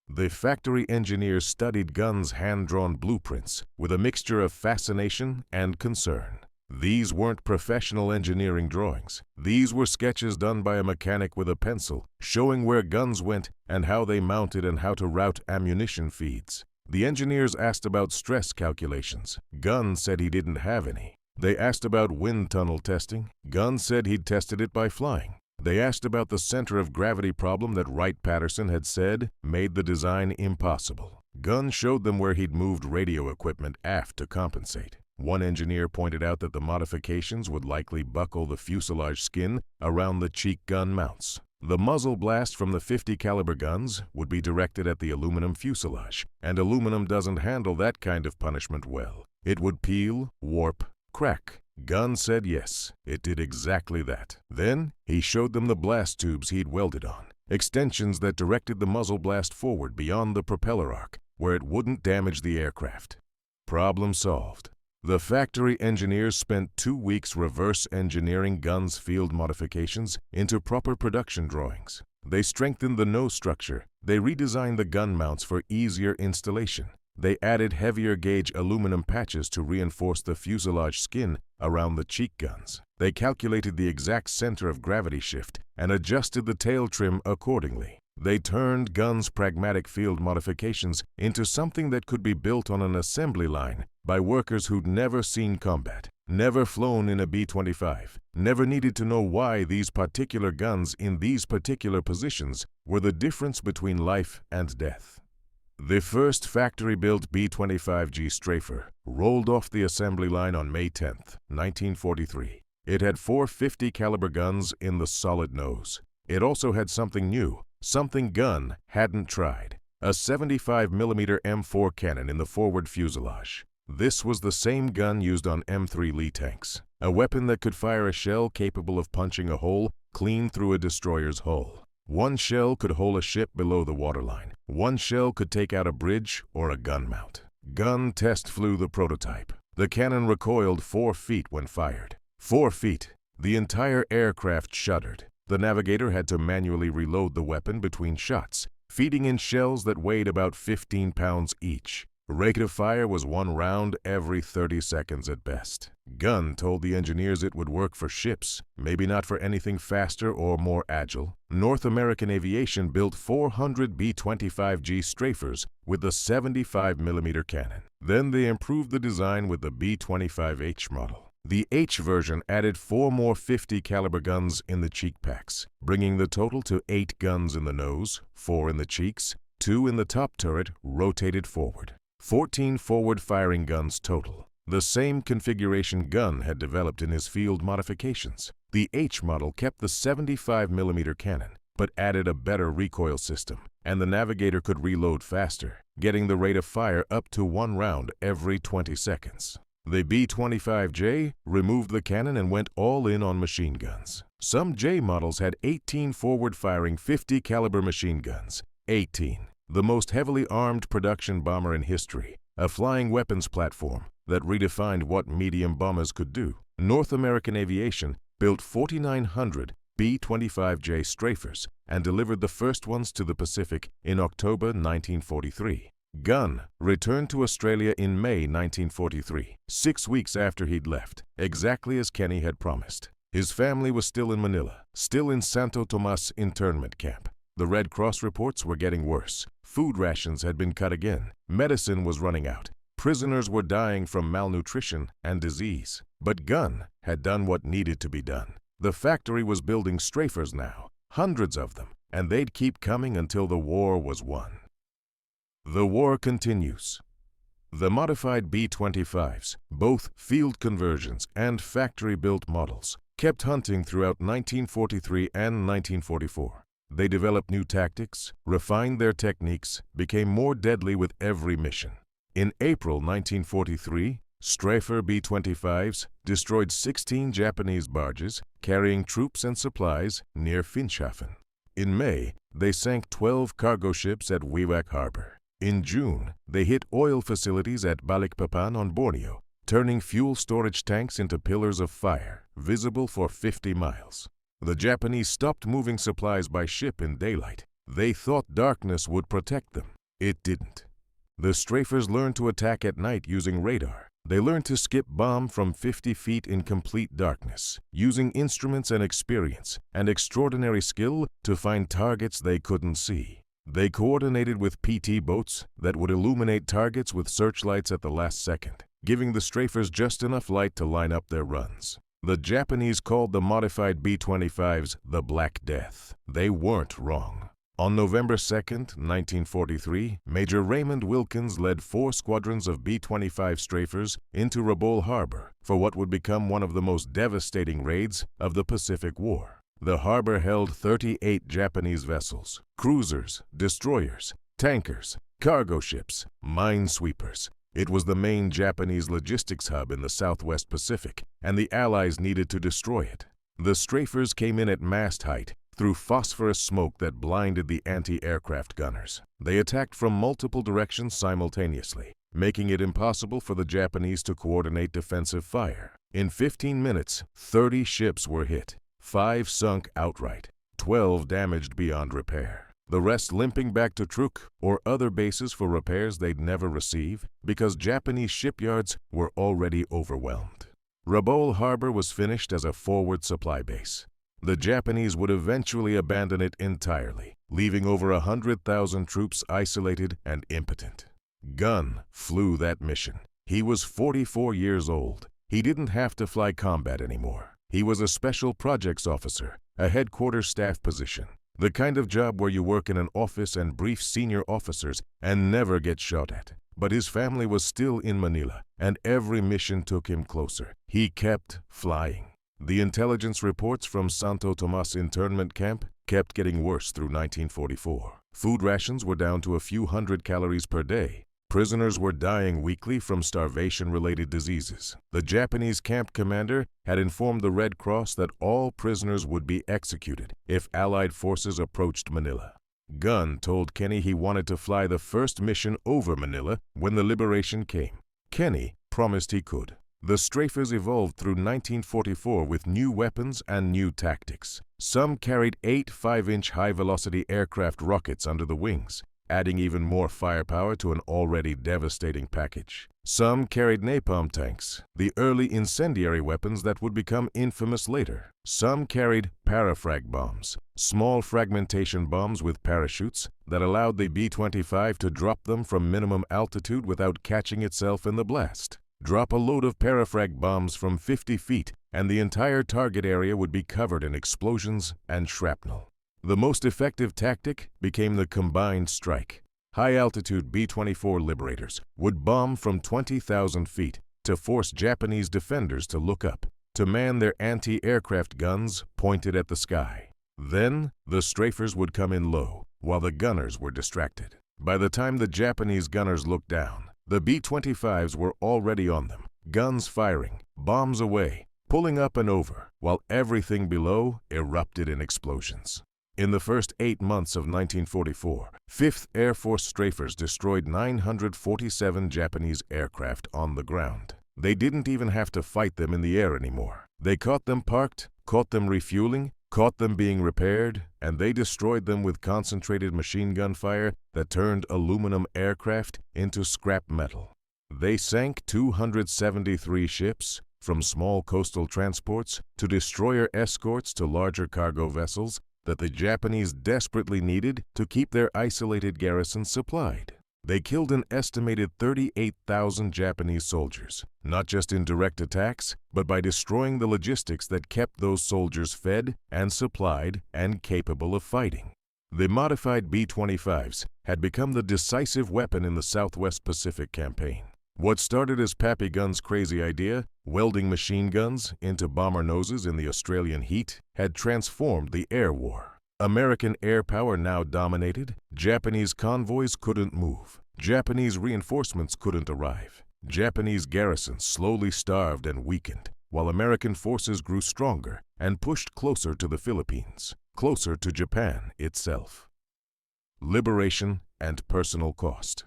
The factory engineers studied Gunn's hand-drawn blueprints with a mixture of fascination and concern. These weren't professional engineering drawings. These were sketches done by a mechanic with a pencil, showing where guns went and how they mounted and how to route ammunition feeds. The engineers asked about stress calculations. Gunn said he didn't have any. They asked about wind tunnel testing. Gunn said he'd tested it by flying. They asked about the center of gravity problem that Wright-Patterson had said made the design impossible. Gunn showed them where he'd moved radio equipment aft to compensate. One engineer pointed out that the modifications would likely buckle the fuselage skin around the cheek gun mounts. The muzzle blast from the .50 caliber guns would be directed at the aluminum fuselage, and aluminum doesn't handle that kind of punishment well. It would peel, warp, crack. Gunn said yes, it did exactly that. Then he showed them the blast tubes he'd welded on, extensions that directed the muzzle blast forward beyond the propeller arc, where it wouldn't damage the aircraft. Problem solved. The factory engineers spent 2 weeks reverse engineering Gunn's field modifications into proper production drawings. They strengthened the nose structure. They redesigned the gun mounts for easier installation. They added heavier gauge aluminum patches to reinforce the fuselage skin around the cheek guns. They calculated the exact center of gravity shift and adjusted the tail trim accordingly. They turned Gunn's pragmatic field modifications into something that could be built on an assembly line by workers who'd never seen combat, never flown in a B-25, never needed to know why these particular guns in these particular positions were the difference between life and death. The first factory-built B-25G Strafer rolled off the assembly line on May 10, 1943. It had 4 .50 caliber guns in the solid nose. It also had something new, something Gunn hadn't tried, a 75mm M4 cannon in the forward fuselage. This was the same gun used on M3 Lee tanks, a weapon that could fire a shell capable of punching a hole clean through a destroyer's hull. One shell could hole a ship below the waterline. One shell could take out a bridge or a gun mount. Gunn test flew the prototype. The cannon recoiled 4 feet when fired. 4 feet. The entire aircraft shuddered. The navigator had to manually reload the weapon between shots, feeding in shells that weighed about 15 pounds each. Rate of fire was 1 round every 30 seconds at best. Gunn told the engineers it would work for ships, maybe not for anything faster or more agile. North American Aviation built 400 B-25G Strafers with the 75mm cannon. Then they improved the design with the B-25H model. The H version added 4 more .50 caliber guns in the cheek packs, bringing the total to 8 guns in the nose, 4 in the cheeks, 2 in the top turret rotated forward. 14 forward-firing guns total. The same configuration Gunn had developed in his field modifications. The H model kept the 75mm cannon, but added a better recoil system, and the navigator could reload faster, getting the rate of fire up to 1 round every 20 seconds. The B-25J removed the cannon and went all in on machine guns. Some J models had 18 forward-firing .50 caliber machine guns. 18. The most heavily armed production bomber in history, a flying weapons platform that redefined what medium bombers could do. North American Aviation built 4,900 B-25J Strafers and delivered the first ones to the Pacific in October 1943. Gunn returned to Australia in May 1943, 6 weeks after he'd left, exactly as Kenny had promised. His family was still in Manila, still in Santo Tomas internment camp. The Red Cross reports were getting worse. Food rations had been cut again. Medicine was running out. Prisoners were dying from malnutrition and disease. But Gunn had done what needed to be done. The factory was building Strafers now, hundreds of them, and they'd keep coming until the war was won. The war continues. The modified B-25s, both field conversions and factory-built models, kept hunting throughout 1943 and 1944. They developed new tactics, refined their techniques, became more deadly with every mission. In April 1943, Strafer B-25s destroyed 16 Japanese barges carrying troops and supplies near Finschhafen. In May, they sank 12 cargo ships at Wewak Harbor. In June, they hit oil facilities at Balikpapan on Borneo, turning fuel storage tanks into pillars of fire, visible for 50 miles. The Japanese stopped moving supplies by ship in daylight. They thought darkness would protect them. It didn't. The Strafers learned to attack at night using radar. They learned to skip bomb from 50 feet in complete darkness, using instruments and experience and extraordinary skill to find targets they couldn't see. They coordinated with PT boats that would illuminate targets with searchlights at the last second, giving the Strafers just enough light to line up their runs. The Japanese called the modified B-25s the Black Death. They weren't wrong. On November 2, 1943, Major Raymond Wilkins led 4 squadrons of B-25 strafers into Rabaul Harbor for what would become one of the most devastating raids of the Pacific War. The harbor held 38 Japanese vessels, cruisers, destroyers, tankers, cargo ships, minesweepers. It was the main Japanese logistics hub in the Southwest Pacific, and the Allies needed to destroy it. The strafers came in at mast height through phosphorus smoke that blinded the anti-aircraft gunners. They attacked from multiple directions simultaneously, making it impossible for the Japanese to coordinate defensive fire. In 15 minutes, 30 ships were hit, 5 sunk outright, 12 damaged beyond repair. The rest limping back to Truk or other bases for repairs they'd never receive because Japanese shipyards were already overwhelmed. Rabaul Harbor was finished as a forward supply base. The Japanese would eventually abandon it entirely, leaving over 100,000 troops isolated and impotent. Gunn flew that mission. He was 44 years old. He didn't have to fly combat anymore. He was a special projects officer, a headquarters staff position, the kind of job where you work in an office and brief senior officers and never get shot at. But his family was still in Manila, and every mission took him closer. He kept flying. The intelligence reports from Santo Tomas internment camp kept getting worse through 1944. Food rations were down to a few hundred calories per day. Prisoners were dying weekly from starvation-related diseases. The Japanese camp commander had informed the Red Cross that all prisoners would be executed if Allied forces approached Manila. Gunn told Kenny he wanted to fly the first mission over Manila when the liberation came. Kenny promised he could. The strafers evolved through 1944 with new weapons and new tactics. Some carried 8 5-inch high-velocity aircraft rockets under the wings, adding even more firepower to an already devastating package. Some carried napalm tanks, the early incendiary weapons that would become infamous later. Some carried parafrag bombs, small fragmentation bombs with parachutes that allowed the B-25 to drop them from minimum altitude without catching itself in the blast. Drop a load of parafrag bombs from 50 feet and the entire target area would be covered in explosions and shrapnel. The most effective tactic became the combined strike. High-altitude B-24 Liberators would bomb from 20,000 feet to force Japanese defenders to look up, to man their anti-aircraft guns pointed at the sky. Then, the strafers would come in low, while the gunners were distracted. By the time the Japanese gunners looked down, the B-25s were already on them, guns firing, bombs away, pulling up and over, while everything below erupted in explosions. In the first 8 months of 1944, 5th Air Force strafers destroyed 947 Japanese aircraft on the ground. They didn't even have to fight them in the air anymore. They caught them parked, caught them refueling, caught them being repaired, and they destroyed them with concentrated machine gun fire that turned aluminum aircraft into scrap metal. They sank 273 ships, from small coastal transports to destroyer escorts to larger cargo vessels, that the Japanese desperately needed to keep their isolated garrisons supplied. They killed an estimated 38,000 Japanese soldiers, not just in direct attacks, but by destroying the logistics that kept those soldiers fed and supplied and capable of fighting. The modified B-25s had become the decisive weapon in the Southwest Pacific campaign. What started as Pappy Gunn's crazy idea, welding machine guns into bomber noses in the Australian heat, had transformed the air war. American air power now dominated. Japanese convoys couldn't move. Japanese reinforcements couldn't arrive. Japanese garrisons slowly starved and weakened, while American forces grew stronger and pushed closer to the Philippines, closer to Japan itself. Liberation and personal cost.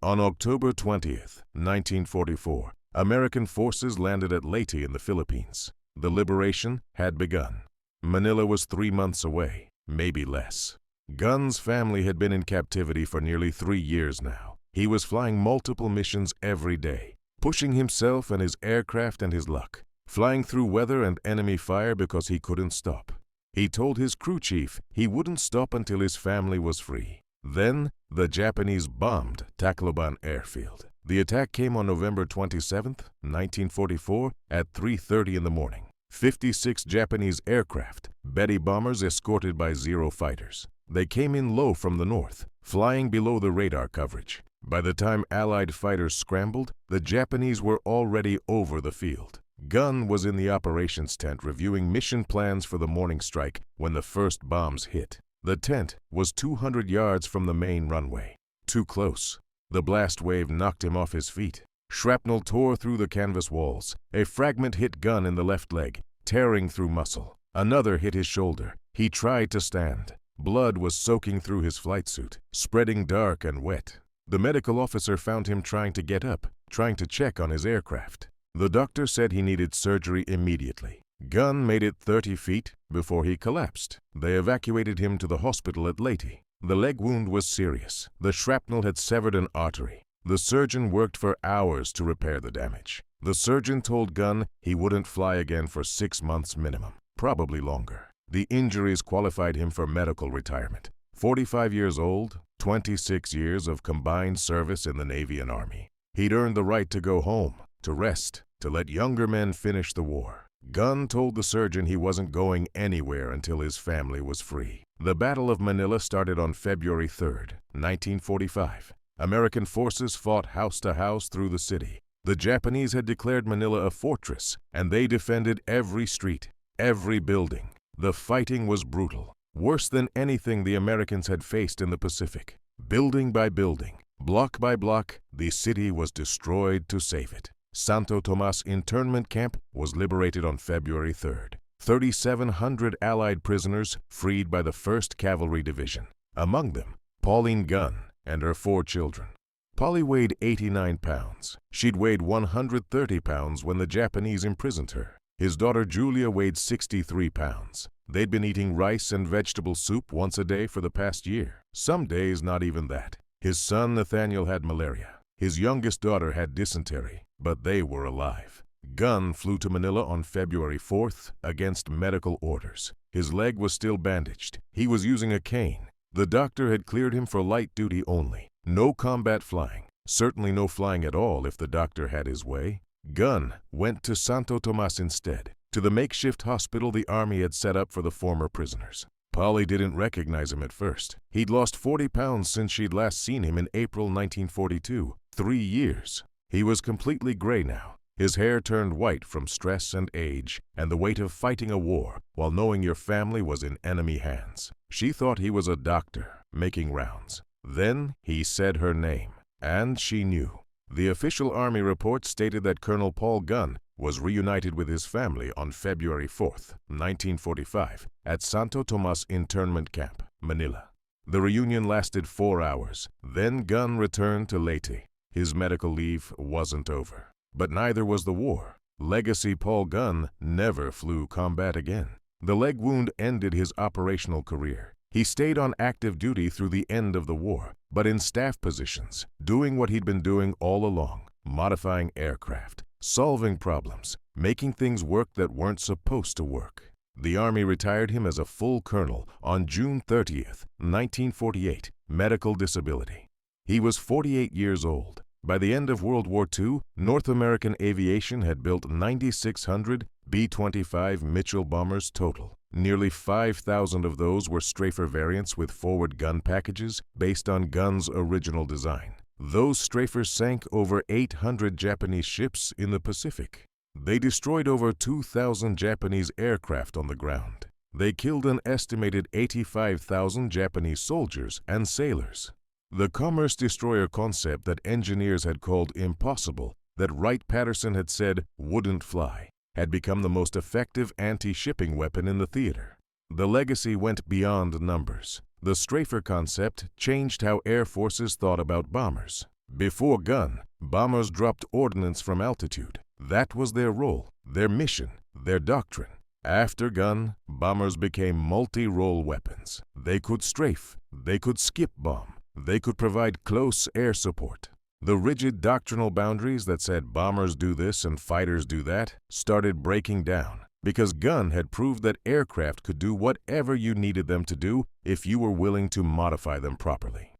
On October 20th, 1944, American forces landed at Leyte in the Philippines. The liberation had begun. Manila was 3 months away, maybe less. Gunn's family had been in captivity for nearly 3 years now. He was flying multiple missions every day, pushing himself and his aircraft and his luck, flying through weather and enemy fire because he couldn't stop. He told his crew chief he wouldn't stop until his family was free. Then, the Japanese bombed Tacloban airfield. The attack came on November 27, 1944, at 3:30 in the morning. 56 Japanese aircraft, Betty bombers escorted by Zero fighters, They came in low from the north, flying below the radar coverage. By the time Allied fighters scrambled, the Japanese were already over the field. Gunn was in the operations tent reviewing mission plans for the morning strike when the first bombs hit. The tent was 200 yards from the main runway. Too close. The blast wave knocked him off his feet. Shrapnel tore through the canvas walls. A fragment hit Gunn in the left leg, tearing through muscle. Another hit his shoulder. He tried to stand. Blood was soaking through his flight suit, spreading dark and wet. The medical officer found him trying to get up, trying to check on his aircraft. The doctor said he needed surgery immediately. Gunn made it 30 feet before he collapsed. They evacuated him to the hospital at Leyte. The leg wound was serious. The shrapnel had severed an artery. The surgeon worked for hours to repair the damage. The surgeon told Gunn he wouldn't fly again for 6 months minimum, probably longer. The injuries qualified him for medical retirement. 45 years old, 26 years of combined service in the Navy and Army. He'd earned the right to go home, to rest, to let younger men finish the war. Gunn told the surgeon he wasn't going anywhere until his family was free. The Battle of Manila started on February 3rd, 1945. American forces fought house to house through the city. The Japanese had declared Manila a fortress, and they defended every street, every building. The fighting was brutal, worse than anything the Americans had faced in the Pacific. Building by building, block by block, the city was destroyed to save it. Santo Tomas internment camp was liberated on February 3rd. 3,700 Allied prisoners freed by the 1st Cavalry Division. Among them, Pauline Gunn and her 4 children. Polly weighed 89 pounds. She'd weighed 130 pounds when the Japanese imprisoned her. His daughter Julia weighed 63 pounds. They'd been eating rice and vegetable soup once a day for the past year. Some days not even that. His son Nathaniel had malaria. His youngest daughter had dysentery, but they were alive. Gunn flew to Manila on February 4th against medical orders. His leg was still bandaged. He was using a cane. The doctor had cleared him for light duty only. No combat flying. Certainly no flying at all if the doctor had his way. Gunn went to Santo Tomas instead, to the makeshift hospital the Army had set up for the former prisoners. Polly didn't recognize him at first. He'd lost 40 pounds since she'd last seen him in April 1942. 3 years. He was completely gray now. His hair turned white from stress and age and the weight of fighting a war while knowing your family was in enemy hands. She thought he was a doctor, making rounds. Then he said her name, and she knew. The official Army report stated that Colonel Paul Gunn was reunited with his family on February 4th, 1945, at Santo Tomas internment camp, Manila. The reunion lasted 4 hours. Then Gunn returned to Leyte. His medical leave wasn't over. But neither was the war. Legacy Paul Gunn never flew combat again. The leg wound ended his operational career. He stayed on active duty through the end of the war, but in staff positions, doing what he'd been doing all along, modifying aircraft, solving problems, making things work that weren't supposed to work. The Army retired him as a full colonel on June 30th, 1948, medical disability. He was 48 years old. By the end of World War II, North American aviation had built 9,600 B-25 Mitchell bombers total. Nearly 5,000 of those were Strafer variants with forward gun packages based on Gunn's original design. Those Strafers sank over 800 Japanese ships in the Pacific. They destroyed over 2,000 Japanese aircraft on the ground. They killed an estimated 85,000 Japanese soldiers and sailors. The commerce destroyer concept that engineers had called impossible, that Wright-Patterson had said wouldn't fly, had become the most effective anti-shipping weapon in the theater. The legacy went beyond numbers. The Strafer concept changed how air forces thought about bombers. Before Gunn, bombers dropped ordnance from altitude. That was their role, their mission, their doctrine. After Gunn, bombers became multi-role weapons. They could strafe, they could skip bomb, they could provide close air support. The rigid doctrinal boundaries that said bombers do this and fighters do that started breaking down because Gunn had proved that aircraft could do whatever you needed them to do if you were willing to modify them properly.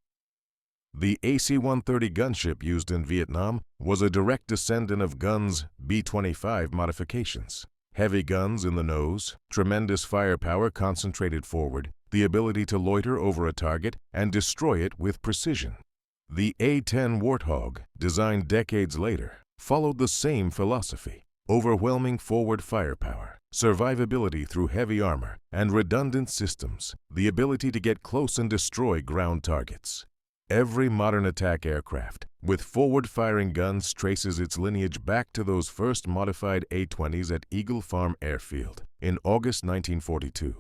The AC-130 gunship used in Vietnam was a direct descendant of Gunn's B-25 modifications. Heavy guns in the nose, tremendous firepower concentrated forward, the ability to loiter over a target and destroy it with precision. The A-10 Warthog, designed decades later, followed the same philosophy: overwhelming forward firepower, survivability through heavy armor, and redundant systems, the ability to get close and destroy ground targets. Every modern attack aircraft with forward-firing guns traces its lineage back to those first modified A-20s at Eagle Farm Airfield in August 1942.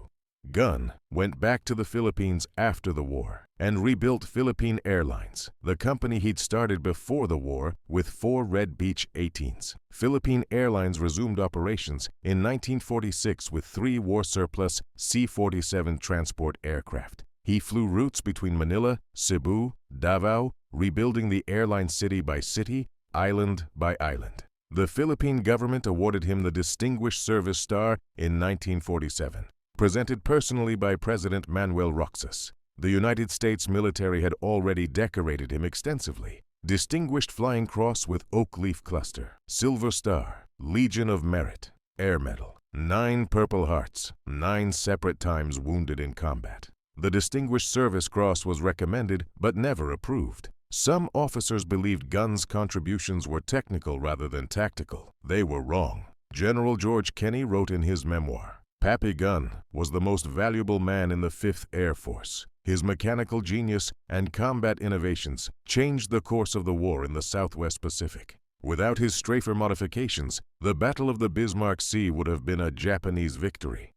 Gun went back to the Philippines after the war and rebuilt Philippine Airlines, the company he'd started before the war with 4 Red Beach 18s. Philippine Airlines resumed operations in 1946 with 3 war-surplus C-47 transport aircraft. He flew routes between Manila, Cebu, Davao, rebuilding the airline city by city, island by island. The Philippine government awarded him the Distinguished Service Star in 1947, presented personally by President Manuel Roxas. The United States military had already decorated him extensively: Distinguished Flying Cross with Oak Leaf Cluster, Silver Star, Legion of Merit, Air Medal, 9 Purple Hearts, 9 separate times wounded in combat. The Distinguished Service Cross was recommended but never approved. Some officers believed Gun's contributions were technical rather than tactical. They were wrong. General George Kenney wrote in his memoir, "Pappy Gunn was the most valuable man in the 5th Air Force. His mechanical genius and combat innovations changed the course of the war in the Southwest Pacific. Without his strafer modifications, the Battle of the Bismarck Sea would have been a Japanese victory.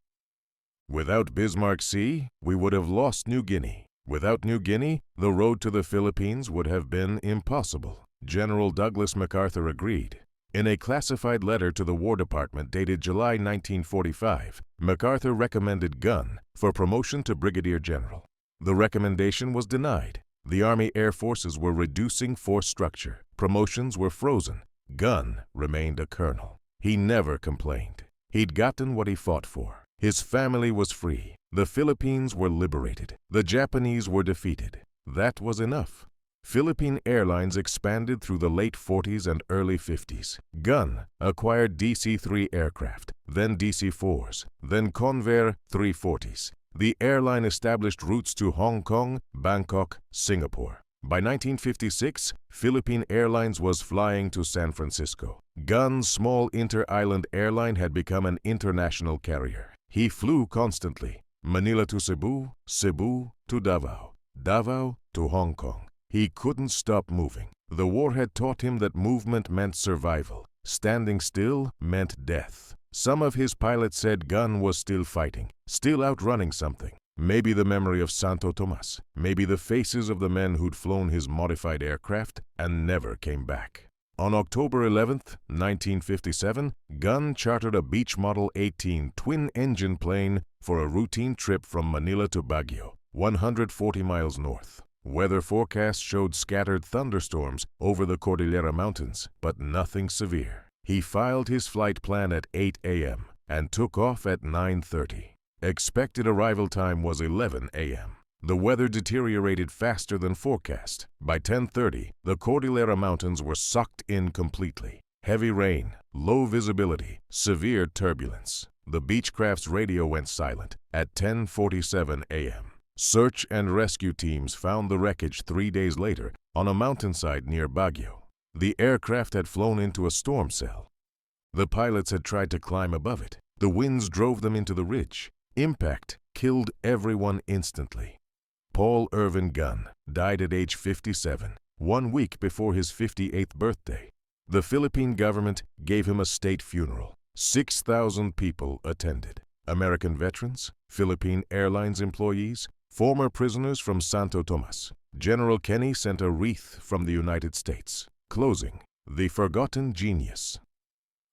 Without Bismarck Sea, we would have lost New Guinea. Without New Guinea, the road to the Philippines would have been impossible." General Douglas MacArthur agreed. In a classified letter to the War Department dated July 1945, MacArthur recommended Gunn for promotion to brigadier general. The recommendation was denied. The Army Air Forces were reducing force structure. Promotions were frozen. Gunn remained a colonel. He never complained. He'd gotten what he fought for. His family was free. The Philippines were liberated. The Japanese were defeated. That was enough. Philippine Airlines expanded through the late 40s and early 50s. Gunn acquired DC-3 aircraft, then DC-4s, then Convair 340s. The airline established routes to Hong Kong, Bangkok, Singapore. By 1956, Philippine Airlines was flying to San Francisco. Gunn's small inter-island airline had become an international carrier. He flew constantly: Manila to Cebu, Cebu to Davao, Davao to Hong Kong. He couldn't stop moving. The war had taught him that movement meant survival. Standing still meant death. Some of his pilots said Gunn was still fighting, still outrunning something. Maybe the memory of Santo Tomas, maybe the faces of the men who'd flown his modified aircraft and never came back. On October 11, 1957, Gunn chartered a Beech Model 18 twin-engine plane for a routine trip from Manila to Baguio, 140 miles north. Weather forecasts showed scattered thunderstorms over the Cordillera Mountains, but nothing severe. He filed his flight plan at 8 a.m. and took off at 9:30. Expected arrival time was 11 a.m. The weather deteriorated faster than forecast. By 10:30, the Cordillera Mountains were sucked in completely. Heavy rain, low visibility, severe turbulence. The Beechcraft's radio went silent at 10:47 a.m. Search and rescue teams found the wreckage 3 days later on a mountainside near Baguio. The aircraft had flown into a storm cell. The pilots had tried to climb above it. The winds drove them into the ridge. Impact killed everyone instantly. Paul Irvin Gunn died at age 57, 1 week before his 58th birthday. The Philippine government gave him a state funeral. 6,000 people attended. American veterans, Philippine Airlines employees, former prisoners from Santo Tomas. General Kenney sent a wreath from the United States. Closing: The Forgotten Genius.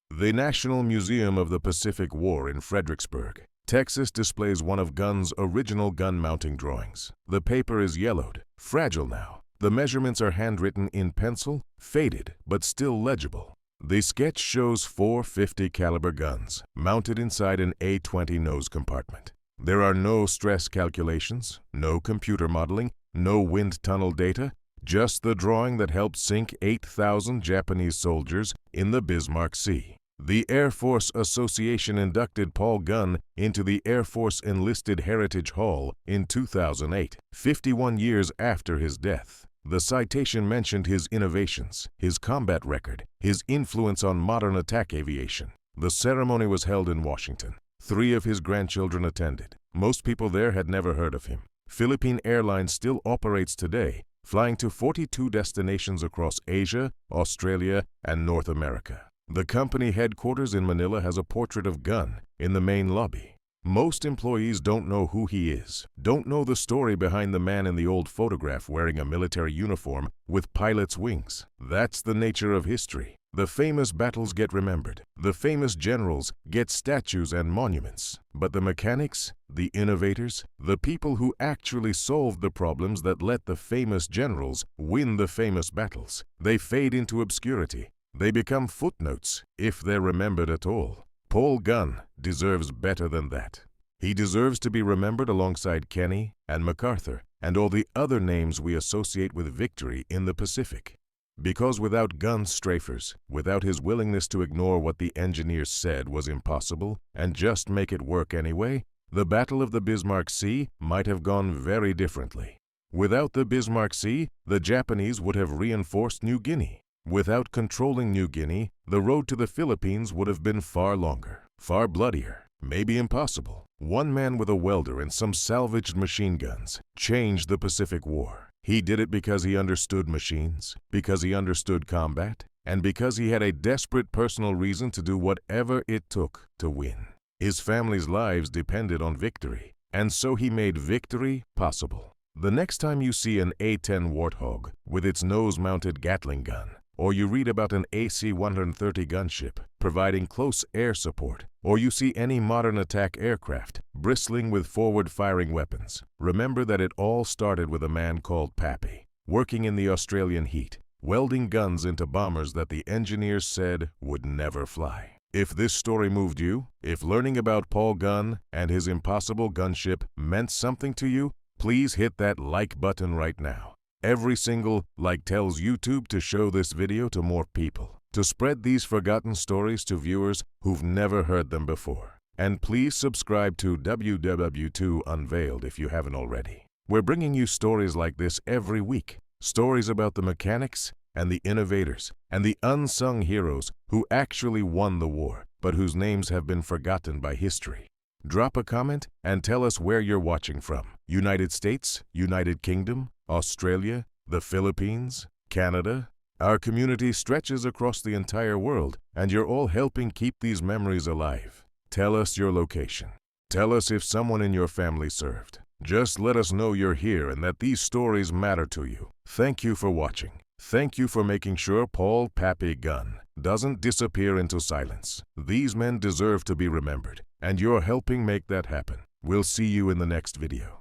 The National Museum of the Pacific War in Fredericksburg, Texas displays one of Gunn's original gun mounting drawings. The paper is yellowed, fragile now. The measurements are handwritten in pencil, faded but still legible. The sketch shows 4 .50 caliber guns mounted inside an A-20 nose compartment. There are no stress calculations, no computer modeling, no wind tunnel data, just the drawing that helped sink 8,000 Japanese soldiers in the Bismarck Sea. The Air Force Association inducted Paul Gunn into the Air Force Enlisted Heritage Hall in 2008, 51 years after his death. The citation mentioned his innovations, his combat record, his influence on modern attack aviation. The ceremony was held in Washington. 3 of his grandchildren attended. Most people there had never heard of him. Philippine Airlines still operates today, flying to 42 destinations across Asia, Australia, and North America. The company headquarters in Manila has a portrait of Gunn in the main lobby. Most employees don't know who he is, don't know the story behind the man in the old photograph wearing a military uniform with pilot's wings. That's the nature of history. The famous battles get remembered. The famous generals get statues and monuments. But the mechanics, the innovators, the people who actually solved the problems that let the famous generals win the famous battles, they fade into obscurity. They become footnotes, if they're remembered at all. Paul Gunn deserves better than that. He deserves to be remembered alongside Kenny and MacArthur and all the other names we associate with victory in the Pacific. Because without Gunn's strafers, without his willingness to ignore what the engineers said was impossible and just make it work anyway, the Battle of the Bismarck Sea might have gone very differently. Without the Bismarck Sea, the Japanese would have reinforced New Guinea. Without controlling New Guinea, the road to the Philippines would have been far longer, far bloodier, maybe impossible. One man with a welder and some salvaged machine guns changed the Pacific War. He did it because he understood machines, because he understood combat, and because he had a desperate personal reason to do whatever it took to win. His family's lives depended on victory, and so he made victory possible. The next time you see an A-10 Warthog with its nose-mounted Gatling gun, or you read about an AC-130 gunship providing close air support, or you see any modern attack aircraft bristling with forward-firing weapons, remember that it all started with a man called Pappy, working in the Australian heat, welding guns into bombers that the engineers said would never fly. If this story moved you, if learning about Paul Gunn and his impossible gunship meant something to you, please hit that like button right now. Every single like tells YouTube to show this video to more people, to spread these forgotten stories to viewers who've never heard them before. And please subscribe to WW2 Unveiled if you haven't already. We're bringing you stories like this every week, stories about the mechanics and the innovators and the unsung heroes who actually won the war, but whose names have been forgotten by history. Drop a comment and tell us where you're watching from. United States, United Kingdom, Australia, the Philippines, Canada. Our community stretches across the entire world, and you're all helping keep these memories alive. Tell us your location. Tell us if someone in your family served. Just let us know you're here and that these stories matter to you. Thank you for watching. Thank you for making sure Paul Pappy Gunn doesn't disappear into silence. These men deserve to be remembered, and you're helping make that happen. We'll see you in the next video.